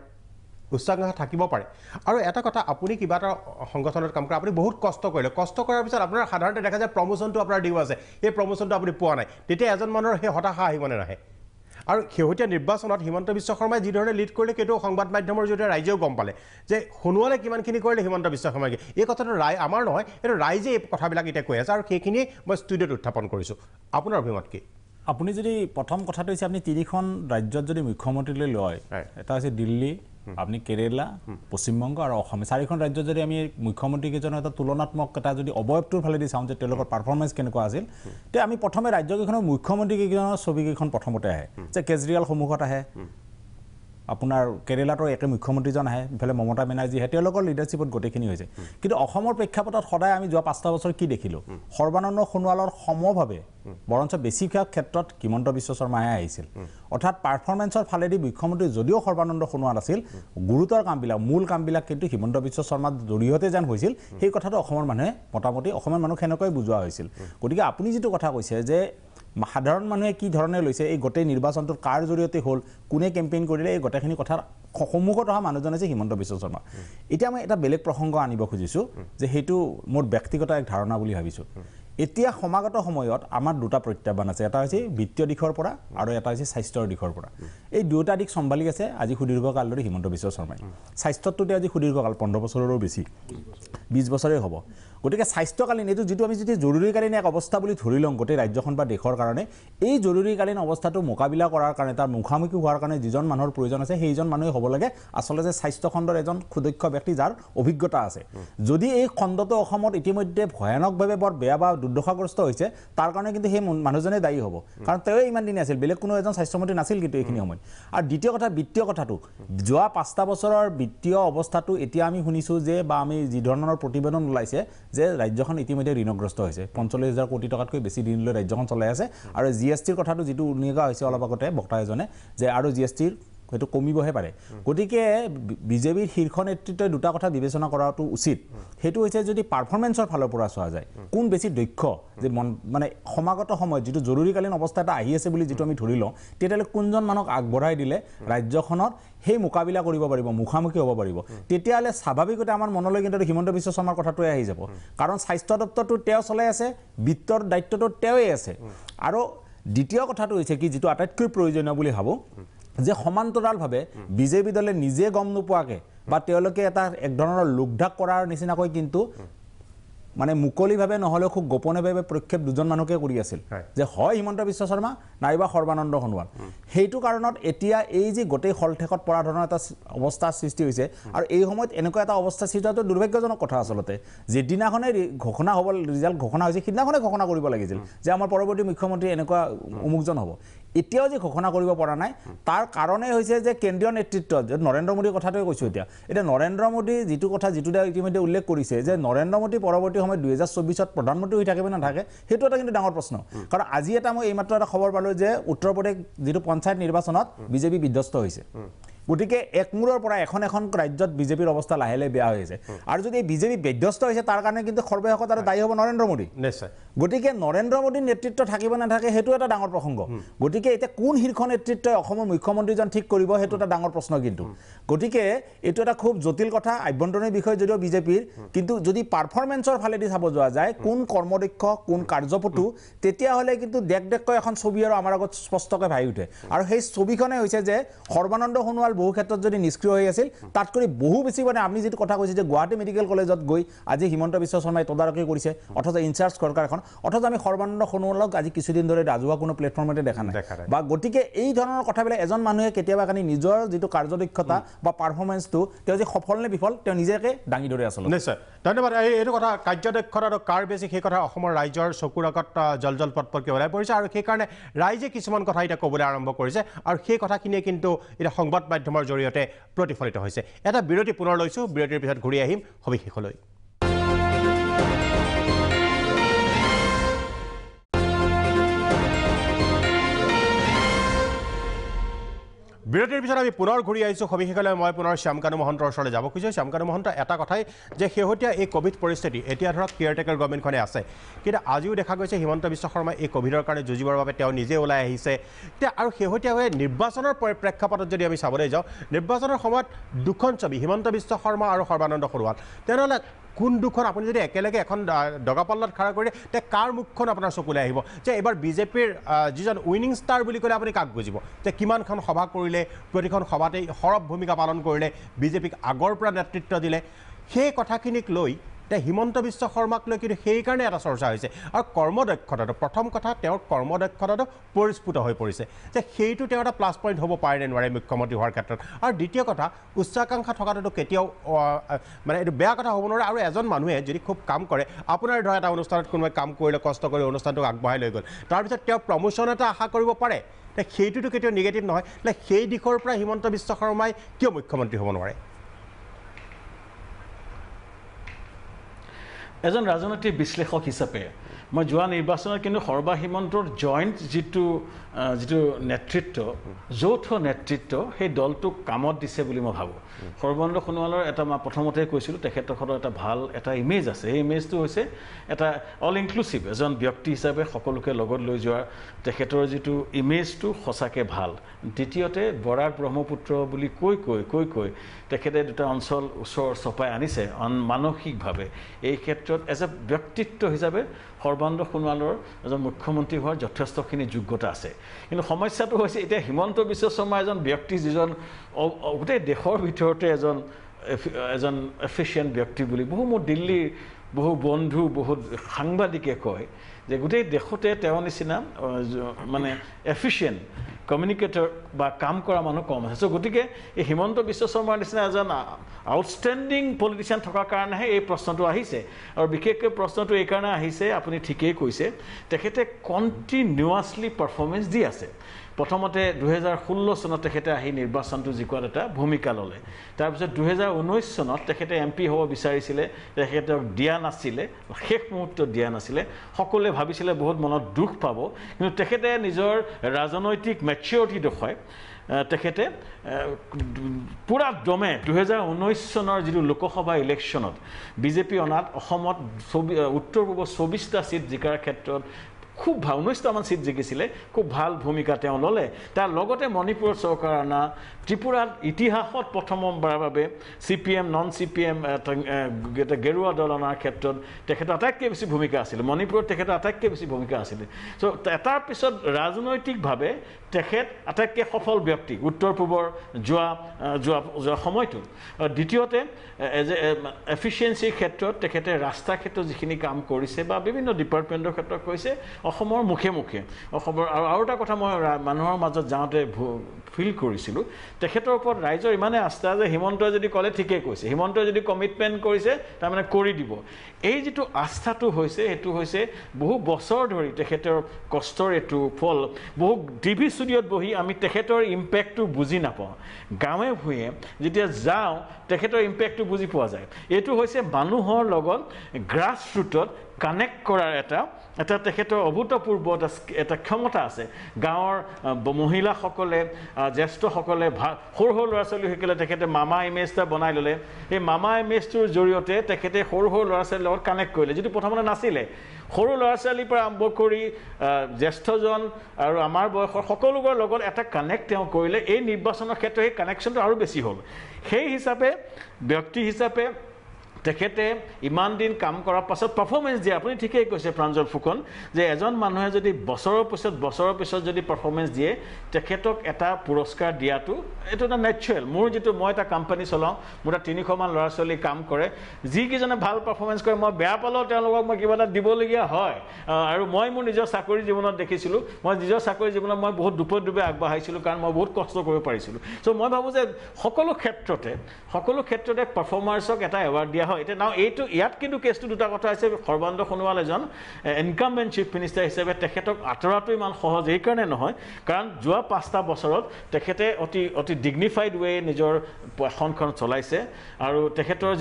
উচ্চাকাংক্ষা থাকিব পাৰে আৰু এটা কথা আপুনি কিবা এটা সংগঠনত কাম কৰে আপুনি বহুত কষ্ট কৰিলে কষ্ট কৰাৰ পিছত আপোনাৰ সাধাৰণতে দেখা যায় প্ৰমোশ্যনটো আপোনাৰ ডিউ আছে এই প্ৰমোশ্যনটো আপুনি পোৱা নাই তেতিয়া এজন মানুহৰ সেই হতাশা আহিবনে নাহে আৰু শেহতীয়া নিৰ্বাচনত হিমন্ত বিশ্ব শৰ্মাই যিধৰণে লিড কৰিলে সেইটো সংবাদ মাধ্যমৰ জৰিয়তে ৰাইজেও গম পালে যে সোণোৱালে কিমানখিনি কৰিলে হিমন্ত বিশ্ব শৰ্মাই এই কথাটো আমাৰ নহয় এইটো ৰাইজে এই কথাবিলাক এতিয়া কৈ আছে আৰু সেইখিনিয়ে মই ষ্টুডিঅ'ত উত্থাপন কৰিছোঁ আপোনাৰ অভিমত কি আপুনি যদি প্ৰথম কথাটো হৈছে আপুনি 3খন ৰাজ্যত যদি মুখ্যমন্ত্ৰীলৈ লয় এটা হৈছে দিল্লী আপনি কেৰেলা পশ্চিমবংগ আৰু অসম 4খন ৰাজ্যত যদি আমি মুখ্যমন্ত্ৰীকেইজনৰ এটা তুলনাত্মক এটা যদি অবয়ৱটোৰ ফালেদি চাওঁ যে তেওঁলোকৰ পাৰফৰ্মেঞ্চ কেনেকুৱা আছিল তে আমি প্ৰথমে ৰাজ্যকেইখনৰ মুখ্যমন্ত্ৰীকেইজনৰ ছবিকেইখন প্ৰথমতে আহে যে কেজৰিৱাল সন্মুখত আহে আপোনাৰ কেৰেলাৰ একে মুখ্যমন্ত্ৰীজন আহে ইফালে মমতা বেনাৰ্জী আহে তেওঁলোকৰ লিডাৰশ্বিপত গোটেইখিনি হৈছে কিন্তু অসমৰ প্ৰেক্ষাপটত সদায় আমি যোৱা 5টা বছৰ কি দেখিলোঁ সৰ্বানন্দ সোণোৱালৰ সমভাৱে বৰঞ্চ বেছিভাগ ক্ষেত্ৰত হিমন্ত বিশ্ব শৰ্মাহে আহিছিল অৰ্থাৎ পাৰফৰ্মেঞ্চৰ ফালেদি মুখ্যমন্ত্ৰী যদিও সৰ্বানন্দ সোণোৱাল আছিল গুৰুতৰ কামবিলাক মূল কামবিলাক কিন্তু হিমন্ত বিশ্ব শৰ্মাৰ জৰিয়তে যেন হৈছিল সেই কথাটো অসমৰ মানুহে মোটামুটি অসমৰ মানুহ সেনেকৈ বুজোৱা হৈছিল গতিকে আপুনি যিটো কথা কৈছে যে সাধাৰণ মানুহে কি ধৰণে লৈছে এই গোটেই নিৰ্বাচনটোৰ কাৰ জৰিয়তে হ'ল কোনে কেম্পেইন কৰিলে এই গোটেইখিনি কথাৰ সন্মুখত অহা মানুহজন আছে হিমন্ত বিশ্ব শৰ্মা এতিয়া মই এটা বেলেগ প্ৰসংগ আনিব খুজিছোঁ যে সেইটো মোৰ ব্যক্তিগত এক ধাৰণা বুলি ভাবিছোঁ এতিয়া সমাগত সময়ত আমাৰ দুটা প্ৰত্যাহ্বান আছে এটা হৈছে বিত্তীয় দিশৰ পৰা আৰু এটা হৈছে স্বাস্থ্যৰ দিশৰ পৰা এই দুটা দিশ চম্ভালি আছে আজি সুদীৰ্ঘকাল ধৰি হিমন্ত বিশ্ব শৰ্মাই স্বাস্থ্যটোতে আজি সুদীৰ্ঘকাল 15 বছৰৰো বেছি 20 বছৰেই হ'ব গতিকে স্বাস্থ্যকালীন এইটো যিটো আমি যদি জৰুৰীকালীন এক অৱস্থা বুলি ধৰি লওঁ গোটেই ৰাজ্যখন বা দেশৰ কাৰণে এই জৰুৰীকালীন অৱস্থাটো মোকাবিলা কৰাৰ কাৰণে তাৰ মুখামুখি হোৱাৰ কাৰণে যিজন মানুহৰ প্ৰয়োজন আছে সেইজন মানুহে হ'ব লাগে আচলতে স্বাস্থ্য খণ্ডৰ এজন সুদক্ষ ব্যক্তি যাৰ অভিজ্ঞতা আছে যদি এই খণ্ডটো অসমত ইতিমধ্যে ভয়ানকভাৱে বৰ বেয়া বা দুৰ্দশাগ্ৰস্ত হৈছে তাৰ কাৰণে কিন্তু সেই মানুহজনে দায়ী হ'ব কাৰণ তেওঁ ইমান দিন আছিল বেলেগ কোনো এজন স্বাস্থ্যমন্ত্ৰী নাছিল কিন্তু এইখিনি সময়ত আৰু দ্বিতীয় কথা বিত্তীয় কথাটো যোৱা 5টা বছৰৰ বিত্তীয় অৱস্থাটো এতিয়া আমি শুনিছোঁ যে বা আমি যি ধৰণৰ প্ৰতিবেদন ওলাইছে যে ৰাজ্যখন ইতিমধ্যে ঋণগ্ৰস্ত হৈছে 45,000 কোটি টকাতকৈ বেছি ঋণলৈ ৰাজ্যখন চলাই আছে আৰু জিএছটিৰ কথাটো যিটো উল্লেখ হৈছে অলপ আগতে বক্তা এজনে যে আৰু জিএছটিৰ হয়তো কমিবহে পাৰে গতিকে বিজেপিৰ শীৰ্ষ নেতৃত্বই দুটা কথা বিবেচনা কৰাটো উচিত সেইটো হৈছে যদি পাৰফৰ্মেঞ্চৰ ফালৰ পৰা চোৱা যায় কোন বেছি দক্ষ যে মানে সমাগত সময়ত যিটো জৰুৰীকালীন অৱস্থা এটা আহি আছে বুলি যিটো আমি ধৰি লওঁ তেতিয়াহ'লে কোনজন মানুহক আগবঢ়াই দিলে ৰাজ্যখনত সেই মোকাবিলা কৰিব পাৰিব মুখামুখি হ'ব পাৰিব তেতিয়াহ'লে স্বাভাৱিকতে আমাৰ মনলৈ কিন্তু হিমন্ত বিশ্ব শৰ্মাৰ কথাটোৱে আহি যাব কাৰণ স্বাস্থ্য দপ্তৰটো তেওঁ চলাই আছে বিত্তৰ দায়িত্বটো তেওঁৱে আছে আৰু দ্বিতীয় কথাটো হৈছে কি যিটো আটাইতকৈ প্ৰয়োজনীয় বুলি ভাবোঁ যে সমান্তৰালভাৱে বিজেপি দলে নিজে গম নোপোৱাকৈ বা তেওঁলোকে এটা এক ধৰণৰ লোকঢাক কৰাৰ নিচিনাকৈ কিন্তু মানে মুকলিভাৱে নহ'লেও খুব গোপনীয়ভাৱে প্ৰক্ষেপ দুজন মানুহকে কৰি আছিল যে হয় হিমন্ত বিশ্ব শৰ্মা নাইবা সৰ্বানন্দ সোণোৱাল সেইটো কাৰণত এতিয়া এই যে গোটেই হলঠেকত পৰা ধৰণৰ এটা অৱস্থা সৃষ্টি হৈছে আৰু এই সময়ত এনেকুৱা এটা অৱস্থা সৃষ্টি হোৱাটো দুৰ্ভাগ্যজনক কথা আচলতে যিদিনাখনে ঘোষণা হ'ব ৰিজাল্ট ঘোষণা হৈছে সিদিনাখনে ঘোষণা কৰিব লাগিছিল যে আমাৰ পৰৱৰ্তী মুখ্যমন্ত্ৰী এনেকুৱা অমুকজন হ'ব এতিয়াও যে ঘোষণা কৰিব পৰা নাই তাৰ কাৰণেই হৈছে যে কেন্দ্ৰীয় নেতৃত্ব নৰেন্দ্ৰ মোদীৰ কথাটোৱে কৈছোঁ এতিয়া নৰেন্দ্ৰ মোদী যিটো কথা যিটো ইতিমধ্যে উল্লেখ কৰিছে যে নৰেন্দ্ৰ মোদী পৰৱৰ্তী সময়ত 2024ত প্ৰধানমন্ত্ৰী হৈ থাকিব নাথাকে সেইটো এটা কিন্তু ডাঙৰ প্ৰশ্ন কাৰণ আজি এটা মই এইমাত্ৰ এটা খবৰ পালোঁ যে উত্তৰ প্ৰদেশ যিটো পঞ্চায়ত নিৰ্বাচনত বিজেপি বিধ্বস্ত হৈছে গতিকে একমূৰৰ পৰা এখন ৰাজ্যত বিজেপিৰ অৱস্থা লাহে লাহে বেয়া হৈ আছে আৰু যদি বিজেপি বিধ্বস্ত হৈছে তাৰ কাৰণে কিন্তু সৰ্বশেষত আৰু দায়ী হ'ব নৰেন্দ্ৰ মোদী নিশ্চয় গতিকে নৰেন্দ্ৰ মোদীৰ নেতৃত্ব থাকিব নাথাকে সেইটো এটা ডাঙৰ প্ৰসংগ গতিকে এতিয়া কোন শীৰ্ষ নেতৃত্বই অসমৰ মুখ্যমন্ত্ৰীজন ঠিক কৰিব সেইটো এটা ডাঙৰ প্ৰশ্ন কিন্তু গতিকে এইটো এটা খুব জটিল কথা আভ্যন্তৰীণ বিষয় যদিও বিজেপিৰ কিন্তু যদি পাৰফৰ্মেঞ্চৰ ফালেদি চাব যোৱা যায় কোন কৰ্মদক্ষ কোন কাৰ্যপটু তেতিয়াহ'লে কিন্তু দেখকৈ এখন ছবি আৰু আমাৰ আগত স্পষ্টকৈ ভাহি উঠে আৰু সেই ছবিখনে হৈছে যে সৰ্বানন্দ সোণোৱাল বহু ক্ষেত্ৰত যদি নিষ্ক্ৰিয় হৈ আছিল তাতকৈ বহু বেছি মানে আমি যিটো কথা কৈছোঁ যে গুৱাহাটী মেডিকেল কলেজত গৈ আজি হিমন্ত বিশ্ব শৰ্মাই তদাৰকি কৰিছে অথচ ইনচাৰ্জ চৰকাৰ এখন অথচ আমি সৰ্বানন্দ সোণোৱালক আজি কিছুদিন ধৰি ৰাজহুৱা কোনো প্লেটফৰ্মতে দেখা নাই বা গতিকে এই ধৰণৰ কথাবিলাক এজন মানুহে কেতিয়াবা কানি নিজৰ যিটো কাৰ্যদক্ষতা বা পাৰফৰ্মেঞ্চটো তেওঁ যে সফল নে বিফল তেওঁ নিজকে দাঙি ধৰি আচলতে নিশ্চয় ধন্যবাদ এইটো কথা কাৰ্যদক্ষতা আৰু কাৰ বেছি সেই কথা অসমৰ ৰাইজৰ চকুৰ আগত জল পটপটকৈ ওলাই পৰিছে আৰু সেইকাৰণে ৰাইজে কিছুমান কথা এতিয়া ক'বলৈ আৰম্ভ কৰিছে আৰু সেই কথাখিনিয়ে কিন্তু এতিয়া সংবাদ মাধ্যমৰ জৰিয়তে প্ৰতিফলিত হৈছে এটা বিৰতি পুনৰ লৈছোঁ বিৰতিৰ পিছত ঘূৰি আহিম সবিশেষলৈ বিৰতিৰ পিছত আমি পুনৰ ঘূৰি আহিছোঁ সবিশেষলৈ মই পুনৰ শ্যামকানু মহন্তৰ ওচৰলৈ যাব খুজিছোঁ শ্যামকানু মহন্ত এটা কথাই যে শেহতীয়া এই কোভিড পৰিস্থিতি এতিয়া ধৰক কেয়াৰটেকাৰ গভৰ্ণমেণ্টখনে আছে কিন্তু আজিও দেখা গৈছে হিমন্ত বিশ্ব শৰ্মাই এই কোভিডৰ কাৰণে যুঁজিবৰ বাবে তেওঁ নিজে ওলাই আহিছে এতিয়া আৰু শেহতীয়াভাৱে নিৰ্বাচনৰ প্ৰেক্ষাপটত যদি আমি চাবলৈ যাওঁ নিৰ্বাচনৰ সময়ত দুখন ছবি হিমন্ত বিশ্ব শৰ্মা আৰু সৰ্বানন্দ সোণোৱাল তেনেহ'লে কোন দুখন আপুনি যদি একেলগে এখন দগাপল্লাত খাৰা কৰি তে কাৰ মুখখন আপোনাৰ চকুলৈ আহিব যে এইবাৰ বিজেপিৰ যিজন উইনিং ষ্টাৰ বুলি ক'লে আপুনি কাক বুজিব যে কিমানখন সভা কৰিলে প্ৰতিখন সভাতেই সৰব ভূমিকা পালন কৰিলে বিজেপিক আগৰ পৰা নেতৃত্ব দিলে সেই কথাখিনিক লৈ এতিয়া হিমন্ত বিশ্ব শৰ্মাক লৈ কিন্তু সেইকাৰণে এটা চৰ্চা হৈছে আৰু কৰ্মদক্ষতাটো প্ৰথম কথা তেওঁৰ কৰ্মদক্ষতাটো পৰিস্ফুট হৈ পৰিছে যে সেইটো তেওঁ এটা প্লাছ পইণ্ট হ'ব পাৰে নে নোৱাৰে মুখ্যমন্ত্ৰী হোৱাৰ ক্ষেত্ৰত আৰু দ্বিতীয় কথা উচ্চাকাংক্ষা থকাটো কেতিয়াও মানে এইটো বেয়া কথা হ'ব নোৱাৰে আৰু এজন মানুহে যদি খুব কাম কৰে আপোনাৰ ধৰা এটা অনুষ্ঠানত কোনোবাই কাম কৰিলে কষ্ট কৰি অনুষ্ঠানটোক আগবঢ়াই লৈ গ'ল তাৰপিছত তেওঁ প্ৰমোশ্যন এটা আশা কৰিব পাৰে সেইটোতো কেতিয়াও নিগেটিভ নহয় সেই দিশৰ পৰা হিমন্ত বিশ্ব শৰ্মাই কিয় মুখ্যমন্ত্ৰী হ'ব নোৱাৰে এজন ৰাজনৈতিক বিশ্লেষক হিচাপে মই যোৱা নিৰ্বাচনত কিন্তু সৰ্বাহিমন্তৰ জইণ্ট যিটো নেতৃত্ব যৌথ নেতৃত্ব সেই দলটোক কামত দিছে বুলি মই ভাবোঁ সৰ্বানন্দ সোণোৱালৰ এটা মই প্ৰথমতে কৈছিলোঁ তেখেতসকলৰ এটা ভাল এটা ইমেজ আছে সেই ইমেজটো হৈছে এটা অল ইনক্লুচিভ এজন ব্যক্তি হিচাপে সকলোকে লগত লৈ যোৱাৰ তেখেতৰ যিটো ইমেজটো সঁচাকৈ ভাল দ্বিতীয়তে বৰাক ব্ৰহ্মপুত্ৰ বুলি কৈ তেখেতে দুটা অঞ্চল ওচৰ চপাই আনিছে মানসিকভাৱে এই ক্ষেত্ৰত এজ এ ব্যক্তিত্ব হিচাপে সৰ্বানন্দ সোণোৱালৰ এজন মুখ্যমন্ত্ৰী হোৱাৰ যথেষ্টখিনি যোগ্যতা আছে কিন্তু সমস্যাটো হৈছে এতিয়া হিমন্ত বিশ্ব শৰ্মা এজন ব্যক্তি যিজন গোটেই দেশৰ ভিতৰতে এজন এফিচিয়েণ্ট ব্যক্তি বুলি মোৰ দিল্লীৰ বহু বন্ধু বহুত সাংবাদিকে কয় যে গোটেই দেশতে তেওঁৰ নিচিনা মানে এফিচিয়েণ্ট কমিউনিকেটৰ বা কাম কৰা মানুহ কম আছে চ' গতিকে এই হিমন্ত বিশ্ব শৰ্মাৰ নিচিনা এজন আউটষ্টেণ্ডিং পলিটিচিয়ান থকাৰ কাৰণেহে এই প্ৰশ্নটো আহিছে আৰু বিশেষকৈ প্ৰশ্নটো এইকাৰণে আহিছে আপুনি ঠিকেই কৈছে তেখেতে কণ্টিনিউৱাছলি পাৰফৰ্মেঞ্চ দি আছে প্ৰথমতে 2016 চনত তেখেতে আহি নিৰ্বাচনটো জিকোৱাত এটা ভূমিকা ল'লে তাৰপিছত 2019 চনত তেখেতে এমপি হ'ব বিচাৰিছিলে তেখেতক দিয়া নাছিলে শেষ মুহূৰ্তত দিয়া নাছিলে সকলোৱে ভাবিছিলে বহুত মনত দুখ পাব কিন্তু তেখেতে নিজৰ ৰাজনৈতিক মেচিউৰিটি দেখুৱাই তেখেতে পুৰা দমে 2019 চনৰ যিটো লোকসভা ইলেকশ্যনত বিজেপি অনাত অসমত উত্তৰ পূব 24টা চিট জিকাৰ ক্ষেত্ৰত খুব ভাল 19টামান চিট জিকিছিলে খুব ভাল ভূমিকা তেওঁ ল'লে তাৰ লগতে মণিপুৰৰ চৰকাৰ অনা ত্ৰিপুৰাত ইতিহাসত প্ৰথমবাৰৰ বাবে CPM নন CPM এটা গেৰুৱা দল অনাৰ ক্ষেত্ৰত তেখেতৰ আটাইতকৈ বেছি ভূমিকা আছিল মণিপুৰত তেখেতৰ আটাইতকৈ বেছি ভূমিকা আছিলে চ' এটাৰ পিছত ৰাজনৈতিকভাৱে তেখেত আটাইতকৈ সফল ব্যক্তি উত্তৰ পূবৰ যোৱা সময়টো দ্বিতীয়তে এজ এ এফিচিয়েঞ্চিৰ ক্ষেত্ৰত তেখেতে ৰাস্তাৰ ক্ষেত্ৰত যিখিনি কাম কৰিছে বা বিভিন্ন ডিপাৰ্টমেণ্টৰ ক্ষেত্ৰত কৰিছে অসমৰ মুখে অসমৰ আৰু এটা কথা মই মানুহৰ মাজত যাওঁতে ফিল কৰিছিলোঁ তেখেতৰ ওপৰত ৰাইজৰ ইমানে আস্থা যে হিমন্তই যদি ক'লে ঠিকেই কৈছে হিমন্তই যদি কমিটমেণ্ট কৰিছে তাৰমানে কৰি দিব এই যিটো আস্থাটো হৈছে সেইটো হৈছে বহু বছৰ ধৰি তেখেতৰ কষ্টৰ এইটো ফল বহু টিভি ষ্টুডিঅ'ত বহি আমি তেখেতৰ ইম্পেক্টটো বুজি নাপাওঁ গাঁৱে ভূঞে যেতিয়া যাওঁ তেখেতৰ ইম্পেক্টটো বুজি পোৱা যায় এইটো হৈছে মানুহৰ লগত গ্ৰাছ ৰুটত কানেক্ট কৰাৰ এটা তেখেতৰ অভূতপূৰ্ব এটা ক্ষমতা আছে গাঁৱৰ মহিলাসকলে জ্যেষ্ঠসকলে সৰু ল'ৰা ছোৱালীসকলে তেখেতে মামা ইমেজ এটা বনাই ল'লে সেই মামা ইমেজটোৰ জৰিয়তে তেখেতে সৰু ল'ৰা ছোৱালীৰ লগত কানেক্ট কৰিলে যিটো প্ৰথমতে নাছিলে সৰু ল'ৰা ছোৱালীৰ পৰা আৰম্ভ কৰি জ্যেষ্ঠজন আৰু আমাৰ বয়সৰ সকলোবোৰৰ লগত এটা কানেক্ট তেওঁ কৰিলে এই নিৰ্বাচনৰ ক্ষেত্ৰত সেই কানেকশ্যনটো আৰু বেছি হ'ল সেই হিচাপে ব্যক্তি হিচাপে তেখেতে ইমান দিন কাম কৰাৰ পাছত পাৰফৰ্মেঞ্চ দিয়ে আপুনি ঠিকেই কৈছে প্ৰাঞ্জল ফুকন যে এজন মানুহে যদি বছৰৰ পিছত যদি পাৰফৰ্মেঞ্চ দিয়ে তেখেতক এটা পুৰস্কাৰ দিয়াটো এইটো এটা নেচাৰেল মোৰ যিটো মই এটা কোম্পানী চলাওঁ মোৰ 300মান ল'ৰা ছোৱালী কাম কৰে যিকেইজনে ভাল পাৰফৰ্মেঞ্চ কৰে মই বেয়া পালেও তেওঁলোকক মই কিবা এটা দিবলগীয়া হয় আৰু মই মোৰ নিজৰ চাকৰি জীৱনত দেখিছিলোঁ মই নিজৰ চাকৰি জীৱনত মই বহুত দুপে আগবঢ়াইছিলোঁ কাৰণ মই বহুত কষ্ট কৰিব পাৰিছিলোঁ চ' মই ভাবোঁ যে সকলো ক্ষেত্ৰতে পাৰফৰ্মাৰ্চক এটা এৱাৰ্ড দিয়া এতিয়া এইটো ইয়াত কিন্তু কেছটো দুটা কথা আছে সৰ্বানন্দ সোণোৱাল এজন ইনকামবেণ্ট চিফ মিনিষ্টাৰ হিচাপে তেখেতক আঁতৰাটো ইমান সহজ এইকাৰণে নহয় কাৰণ যোৱা 5টা বছৰত তেখেতে অতি ডিগনিফাইড ৱে নিজৰ আসনখন চলাইছে আৰু তেখেতৰ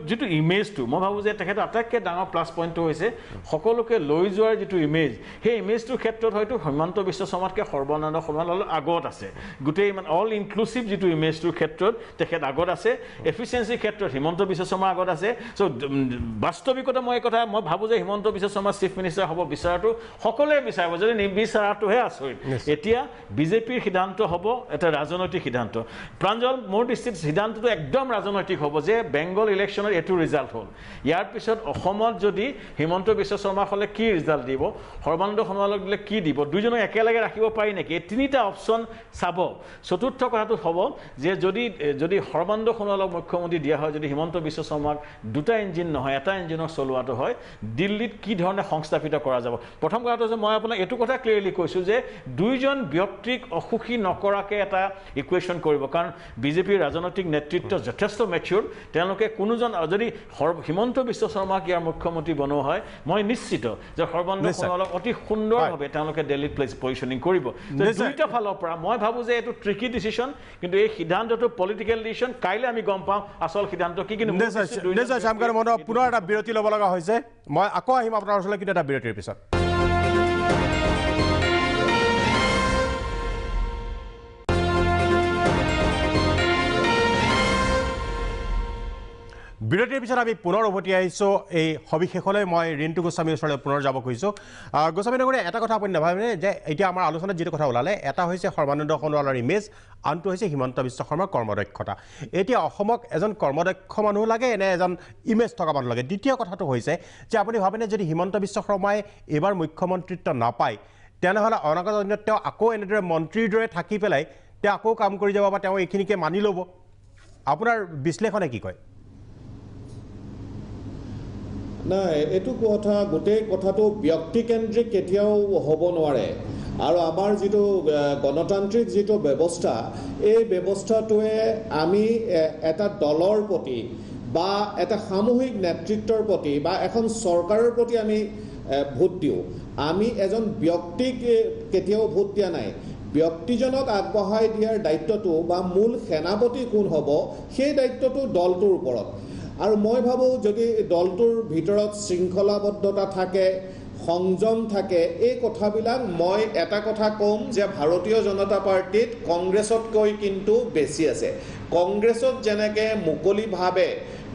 যিটো ইমেজটো মই ভাবোঁ যে তেখেতৰ আটাইতকৈ ডাঙৰ প্লাছ পইণ্টটো হৈছে সকলোকে লৈ যোৱাৰ যিটো ইমেজ সেই ইমেজটোৰ ক্ষেত্ৰত হয়তো হিমন্ত বিশ্ব শৰ্মাতকৈ সৰ্বানন্দ সোণোৱাল আগত আছে গোটেই মানে অল ইনক্লুচিভ যিটো ইমেজটোৰ ক্ষেত্ৰত তেখেত আগত আছে এফিচিয়েঞ্চিৰ ক্ষেত্ৰত হিমন্ত বিশ্ব শৰ্মা আগত আছে চ' বাস্তৱিকতে মই ভাবোঁ যে হিমন্ত বিশ্ব শৰ্মা চিফ মিনিষ্টাৰ হ'ব বিচৰাটো সকলোৱে বিচাৰিব যদি নিবিচৰাটোহে আচৰিত এতিয়া বিজেপিৰ সিদ্ধান্ত হ'ব এটা ৰাজনৈতিক সিদ্ধান্ত প্ৰাঞ্জল মোৰ দৃষ্টিত সিদ্ধান্তটো একদম ৰাজনৈতিক হ'ব যে বেংগল ইলেকশ্যনৰ এইটো ৰিজাল্ট হ'ল ইয়াৰ পিছত অসমত যদি হিমন্ত বিশ্ব শৰ্মা হ'লে কি ৰিজাল্ট দিব সৰ্বানন্দ সোণোৱালক দিলে কি দিব দুইজনক একেলগে ৰাখিব পাৰি নেকি এই তিনিটা অপশ্যন চাব চতুৰ্থ কথাটো হ'ব যে যদি সৰ্বানন্দ সোণোৱালক মুখ্যমন্ত্ৰী দিয়া হয় যদি হিমন্ত বিশ্ব শৰ্মা শৰ্মাক দুটা ইঞ্জিন নহয় এটা ইঞ্জিনৰ চলোৱাটো হয় দিল্লীত কি ধৰণে সংস্থাপিত কৰা যাব প্ৰথম কথাটো যে মই আপোনাক এইটো কথা ক্লিয়াৰলি কৈছোঁ যে দুইজন ব্যক্তিক অসুখী নকৰাকৈ এটা ইকুৱেশ্যন কৰিব কাৰণ বিজেপিৰ ৰাজনৈতিক নেতৃত্ব যথেষ্ট মেচিউৰ তেওঁলোকে কোনোজন যদি হিমন্ত বিশ্ব শৰ্মাক ইয়াৰ মুখ্যমন্ত্ৰী বনোৱা হয় মই নিশ্চিত যে সৰ্বানন্দ সোণোৱালক অতি সুন্দৰভাৱে তেওঁলোকে দিল্লীত পজিশ্যনিং কৰিব দুইটা ফালৰ পৰা মই ভাবোঁ যে এইটো ট্ৰিকি ডিচিশ্যন কিন্তু এই সিদ্ধান্তটো পলিটিকেল ডিচিশ্যন কাইলৈ আমি গম পাওঁ আচল সিদ্ধান্ত কি কিন্তু নিশ্চয় শ্যামকান্ত মহোদয় পুনৰ এটা বিৰতি ল'ব লগা হৈছে মই আকৌ আহিম আপোনাৰ ওচৰলৈ কিন্তু এটা বিৰতিৰ পিছত বিৰতিৰ পিছত আমি পুনৰ উভতি আহিছোঁ এই সবিশেষলৈ মই ৰিণ্টু গোস্বামীৰ ওচৰলৈ পুনৰ যাব খুজিছোঁ গোস্বামী নগৰীয়া এটা কথা আপুনি নাভাবেনে যে এতিয়া আমাৰ আলোচনাত যিটো কথা ওলালে এটা হৈছে সৰ্বানন্দ সোণোৱালৰ ইমেজ আনটো হৈছে হিমন্ত বিশ্ব শৰ্মাৰ কৰ্মদক্ষতা এতিয়া অসমক এজন কৰ্মদক্ষ মানুহ লাগে নে এজন ইমেজ থকা মানুহ লাগে দ্বিতীয় কথাটো হৈছে যে আপুনি ভাবেনে যদি হিমন্ত বিশ্ব শৰ্মাই এইবাৰ মুখ্যমন্ত্ৰিত্ব নাপায় তেনেহ'লে অনাগত দিনত তেওঁ আকৌ এনেদৰে মন্ত্ৰীৰ দৰে থাকি পেলাই তেওঁ আকৌ কাম কৰি যাব বা তেওঁ এইখিনিকে মানি ল'ব আপোনাৰ বিশ্লেষণে কি কয় নাই এইটো কথা গোটেই কথাটো ব্যক্তিকেন্দ্ৰিক কেতিয়াও হ'ব নোৱাৰে আৰু আমাৰ যিটো গণতান্ত্ৰিক যিটো ব্যৱস্থা এই ব্যৱস্থাটোৱে আমি এটা দলৰ প্ৰতি বা এটা সামূহিক নেতৃত্বৰ প্ৰতি বা এখন চৰকাৰৰ প্ৰতি আমি ভোট দিওঁ আমি এজন ব্যক্তিক কেতিয়াও ভোট দিয়া নাই ব্যক্তিজনক আগবঢ়াই দিয়াৰ দায়িত্বটো বা মূল সেনাপতি কোন হ'ব সেই দায়িত্বটো দলটোৰ ওপৰত আৰু মই ভাবোঁ যদি দলটোৰ ভিতৰত শৃংখলাবদ্ধতা থাকে সংযম থাকে এই কথাবিলাক মই এটা কথা ক'ম যে ভাৰতীয় জনতা পাৰ্টিত কংগ্ৰেছতকৈ কিন্তু বেছি আছে কংগ্ৰেছত যেনেকৈ মুকলিভাৱে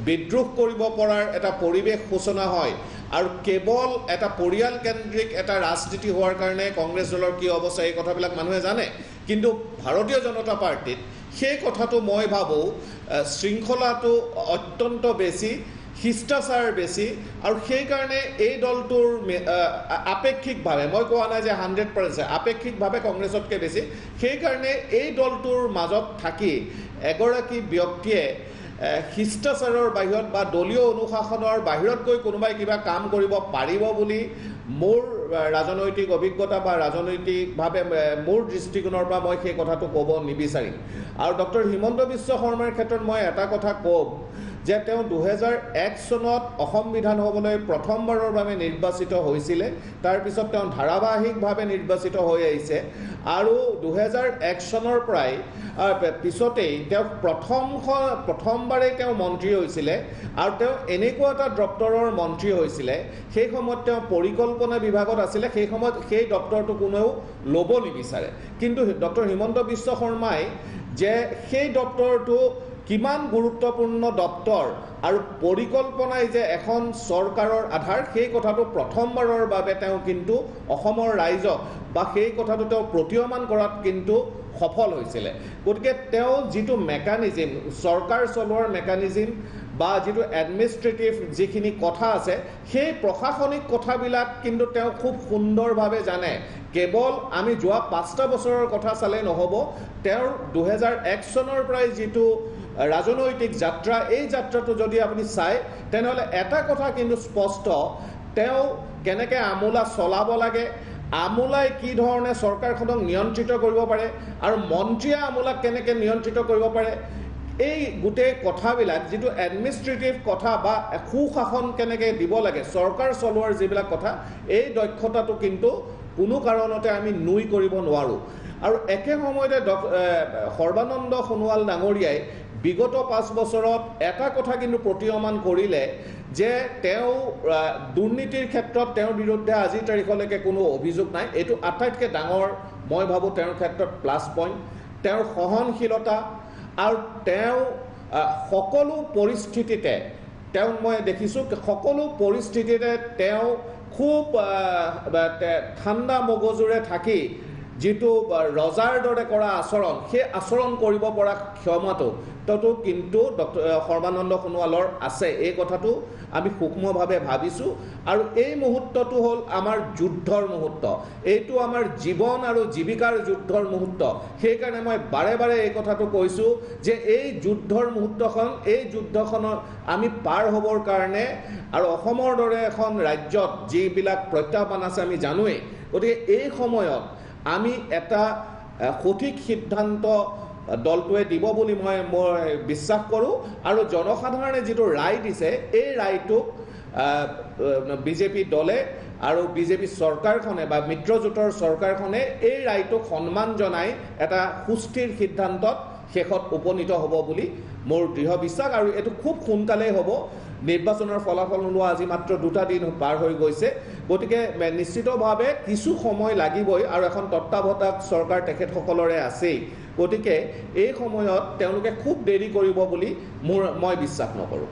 বিদ্ৰোহ কৰিব পৰাৰ এটা পৰিৱেশ সূচনা হয় আৰু কেৱল এটা পৰিয়ালকেন্দ্ৰিক এটা ৰাজনীতি হোৱাৰ কাৰণে কংগ্ৰেছ দলৰ কি অৱস্থা এই কথাবিলাক মানুহে জানে কিন্তু ভাৰতীয় জনতা পাৰ্টিত সেই কথাটো মই ভাবোঁ শৃংখলাটো অত্যন্ত বেছি শিষ্টাচাৰ বেছি আৰু সেইকাৰণে এই দলটোৰ আপেক্ষিকভাৱে মই কোৱা নাই যে 100% আপেক্ষিকভাৱে কংগ্ৰেছতকৈ বেছি সেইকাৰণে এই দলটোৰ মাজত থাকি এগৰাকী ব্যক্তিয়ে শিষ্টাচাৰৰ বাহিৰত বা দলীয় অনুশাসনৰ বাহিৰত গৈ কোনোবাই কিবা কাম কৰিব পাৰিব বুলি মোৰ ৰাজনৈতিক অভিজ্ঞতা বা ৰাজনৈতিকভাৱে মোৰ দৃষ্টিকোণৰ পৰা মই সেই কথাটো ক'ব নিবিচাৰিম আৰু ডক্টৰ হিমন্ত বিশ্ব শৰ্মাৰ ক্ষেত্ৰত মই এটা কথা ক'ম যে তেওঁ 2001 চনত অসম বিধানসভালৈ প্ৰথমবাৰৰ বাবে নিৰ্বাচিত হৈছিলে তাৰপিছত তেওঁ ধাৰাবাহিকভাৱে নিৰ্বাচিত হৈ আহিছে আৰু 2001 চনৰ পৰাই পিছতেই তেওঁ প্ৰথমবাৰেই তেওঁ মন্ত্ৰী হৈছিলে আৰু তেওঁ এনেকুৱা এটা দপ্তৰৰ মন্ত্ৰী হৈছিলে সেই সময়ত তেওঁ পৰিকল্পনা বিভাগত আছিলে সেই সময়ত সেই দপ্তৰটো কোনেও ল'ব নিবিচাৰে কিন্তু ডক্টৰ হিমন্ত বিশ্ব শৰ্মাই যে সেই দপ্তৰটো কিমান গুৰুত্বপূৰ্ণ দপ্তৰ আৰু পৰিকল্পনাই যে এখন চৰকাৰৰ আধাৰ সেই কথাটো প্ৰথমবাৰৰ বাবে তেওঁ কিন্তু অসমৰ ৰাইজক বা সেই কথাটো তেওঁ প্ৰতীয়মান কৰাত কিন্তু সফল হৈছিলে গতিকে তেওঁ যিটো মেকানিজিম চৰকাৰ চলোৱাৰ মেকানিজিম বা যিটো এডমিনিষ্ট্ৰেটিভ যিখিনি কথা আছে সেই প্ৰশাসনিক কথাবিলাক কিন্তু তেওঁ খুব সুন্দৰভাৱে জানে কেৱল আমি যোৱা 5টা বছৰৰ কথা চালে নহ'ব তেওঁৰ 2001 চনৰ পৰাই যিটো ৰাজনৈতিক যাত্ৰা এই যাত্ৰাটো যদি আপুনি চায় তেনেহ'লে এটা কথা কিন্তু স্পষ্ট তেওঁ কেনেকৈ আমোলা চলাব লাগে আমোলাই কি ধৰণে চৰকাৰখনক নিয়ন্ত্ৰিত কৰিব পাৰে আৰু মন্ত্ৰীয়ে আমোলাক কেনেকৈ নিয়ন্ত্ৰিত কৰিব পাৰে এই গোটেই কথাবিলাক যিটো এডমিনিষ্ট্ৰেটিভ কথা বা সুশাসন কেনেকৈ দিব লাগে চৰকাৰ চলোৱাৰ যিবিলাক কথা এই দক্ষতাটো কিন্তু কোনো কাৰণতে আমি নুই কৰিব নোৱাৰোঁ আৰু একে সময়তে সৰ্বানন্দ সোণোৱাল ডাঙৰীয়াই বিগত 5 বছৰত এটা কথা কিন্তু প্ৰতীয়মান কৰিলে যে তেওঁ দুৰ্নীতিৰ ক্ষেত্ৰত তেওঁৰ বিৰুদ্ধে আজিৰ তাৰিখলৈকে কোনো অভিযোগ নাই এইটো আটাইতকৈ ডাঙৰ মই ভাবোঁ তেওঁৰ ক্ষেত্ৰত প্লাছ পইণ্ট তেওঁৰ সহনশীলতা আৰু তেওঁ সকলো পৰিস্থিতিতে তেওঁ মই দেখিছোঁ সকলো পৰিস্থিতিতে তেওঁ খুব ঠাণ্ডা মগজুৰে থাকি যিটো ৰজাৰ দৰে কৰা আচৰণ, সেই আচৰণ কৰিব পৰা ক্ষমতাটো কিন্তু সৰ্বানন্দ সোণোৱালৰ আছে। এই কথাটো আমি সূক্ষ্মভাৱে ভাবিছোঁ। আৰু এই মুহূৰ্তটো হ'ল আমাৰ যুদ্ধৰ মুহূৰ্ত, এইটো আমাৰ জীৱন আৰু জীৱিকাৰ যুদ্ধৰ মুহূৰ্ত। সেইকাৰণে মই বাৰে বাৰে এই কথাটো কৈছোঁ যে এই যুদ্ধৰ মুহূৰ্তখন, এই যুদ্ধখনত আমি পাৰ হ'বৰ কাৰণে আৰু অসমৰ দৰে এখন ৰাজ্যত যিবিলাক প্ৰত্যাহ্বান আছে আমি জানোৱেই, গতিকে এই সময়ত আমি এটা সঠিক সিদ্ধান্ত দলটোৱে দিব বুলি মই বিশ্বাস কৰোঁ। আৰু জনসাধাৰণে যিটো ৰায় দিছে, এই ৰায়টোক বিজেপি দলে আৰু বিজেপি চৰকাৰখনে বা মিত্ৰজোঁটৰ চৰকাৰখনে এই ৰায়টোক সন্মান জনাই এটা সুস্থিৰ সিদ্ধান্তত শেষত উপনীত হ'ব বুলি মোৰ দৃঢ় বিশ্বাস। আৰু এইটো খুব সোনকালেই হ'ব। নিৰ্বাচনৰ ফলাফল ওলোৱা আজি মাত্ৰ 2টা দিন পাৰ হৈ গৈছে, গতিকে নিশ্চিতভাৱে কিছু সময় লাগিবই। আৰু এখন তত্ত্বাৱধায়ক চৰকাৰ তেখেতসকলৰে আছেই, গতিকে এই সময়ত তেওঁলোকে খুব দেৰি কৰিব বুলি মই বিশ্বাস নকৰোঁ।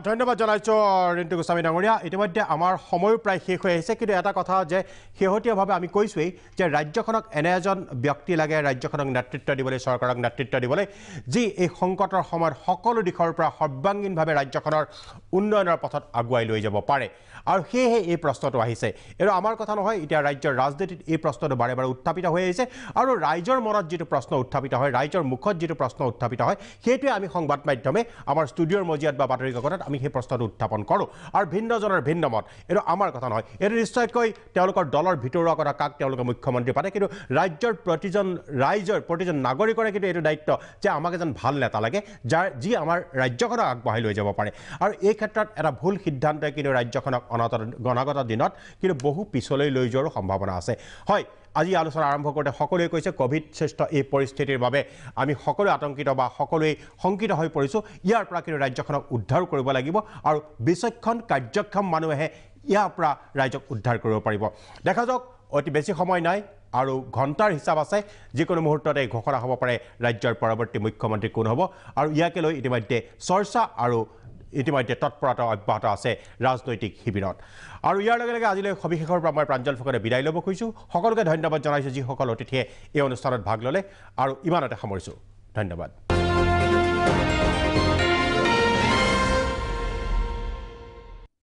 ধন্যবাদ জনাইছোঁ ৰিণ্টু গোস্বামী ডাঙৰীয়া। ইতিমধ্যে আমাৰ সময়ো প্ৰায় শেষ হৈ আহিছে, কিন্তু এটা কথা যে শেহতীয়াভাৱে আমি কৈছোঁৱেই যে ৰাজ্যখনক এনে এজন ব্যক্তি লাগে, ৰাজ্যখনক নেতৃত্ব দিবলৈ, চৰকাৰক নেতৃত্ব দিবলৈ, যি এই সংকটৰ সময়ত সকলো দিশৰ পৰা সৰ্বাংগীনভাৱে ৰাজ্যখনৰ উন্নয়নৰ পথত আগুৱাই লৈ যাব পাৰে। আৰু সেয়েহে এই প্ৰশ্নটো আহিছে। এইটো আমাৰ কথা নহয়, এতিয়া ৰাজ্যৰ ৰাজনীতিত এই প্ৰশ্নটো বাৰে বাৰে উত্থাপিত হৈ আহিছে। আৰু ৰাইজৰ মনত যিটো প্ৰশ্ন উত্থাপিত হয়, ৰাইজৰ মুখত যিটো প্ৰশ্ন উত্থাপিত হয়, সেইটোৱে আমি সংবাদ মাধ্যমে আমাৰ ষ্টুডিঅ'ৰ মজিয়াত বা বাতৰি কাকতত আমি সেই প্ৰশ্নটো উত্থাপন কৰোঁ। আৰু ভিন্নজনৰ ভিন্ন মত, এইটো আমাৰ কথা নহয়। এইটো নিশ্চয়কৈ তেওঁলোকৰ দলৰ ভিতৰুৱা কথা, কাক তেওঁলোকে মুখ্যমন্ত্ৰী পাতে, কিন্তু ৰাজ্যৰ প্ৰতিজন নাগৰিকৰে কিন্তু এইটো দায়িত্ব যে আমাক এজন ভাল নেতা লাগে, যি আমাৰ ৰাজ্যখনক আগবঢ়াই লৈ যাব পাৰে। আৰু এই ক্ষেত্ৰত এটা ভুল সিদ্ধান্তই কিন্তু ৰাজ্যখনক অনাগত দিনত কিন্তু বহু পিছলৈ লৈ যোৱাৰো সম্ভাৱনা আছে। হয়, আজি আলোচনা আৰম্ভ কৰোঁতে সকলোৱে কৈছে ক'ভিড সৃষ্ট এই পৰিস্থিতিৰ বাবে আমি সকলোৱে আতংকিত বা সকলোৱে শংকিত হৈ পৰিছোঁ। ইয়াৰ পৰা কিন্তু ৰাজ্যখনক উদ্ধাৰ কৰিব লাগিব, আৰু বিচক্ষণ কাৰ্যক্ষম মানুহে ইয়াৰ পৰা ৰাইজক উদ্ধাৰ কৰিব পাৰিব। দেখা যাওক, অতি বেছি সময় নাই আৰু ঘণ্টাৰ হিচাপ আছে। যিকোনো মুহূৰ্ততে ঘোষণা হ'ব পাৰে ৰাজ্যৰ পৰৱৰ্তী মুখ্যমন্ত্ৰী কোন হ'ব। আৰু ইয়াকে লৈ ইতিমধ্যে চৰ্চা আৰু ইতিমধ্যে তৎপৰতা অব্যাহত আছে ৰাজনৈতিক শিবিৰত। আৰু ইয়াৰ লগে লগে আজিলৈ সবিশেষৰ পৰা মই প্ৰাঞ্জল ফুকনে বিদায় ল'ব খুজিছোঁ। সকলোকে ধন্যবাদ জনাইছোঁ যিসকল অতিথিয়ে এই অনুষ্ঠানত ভাগ ল'লে, আৰু ইমানতে সামৰিছোঁ। ধন্যবাদ।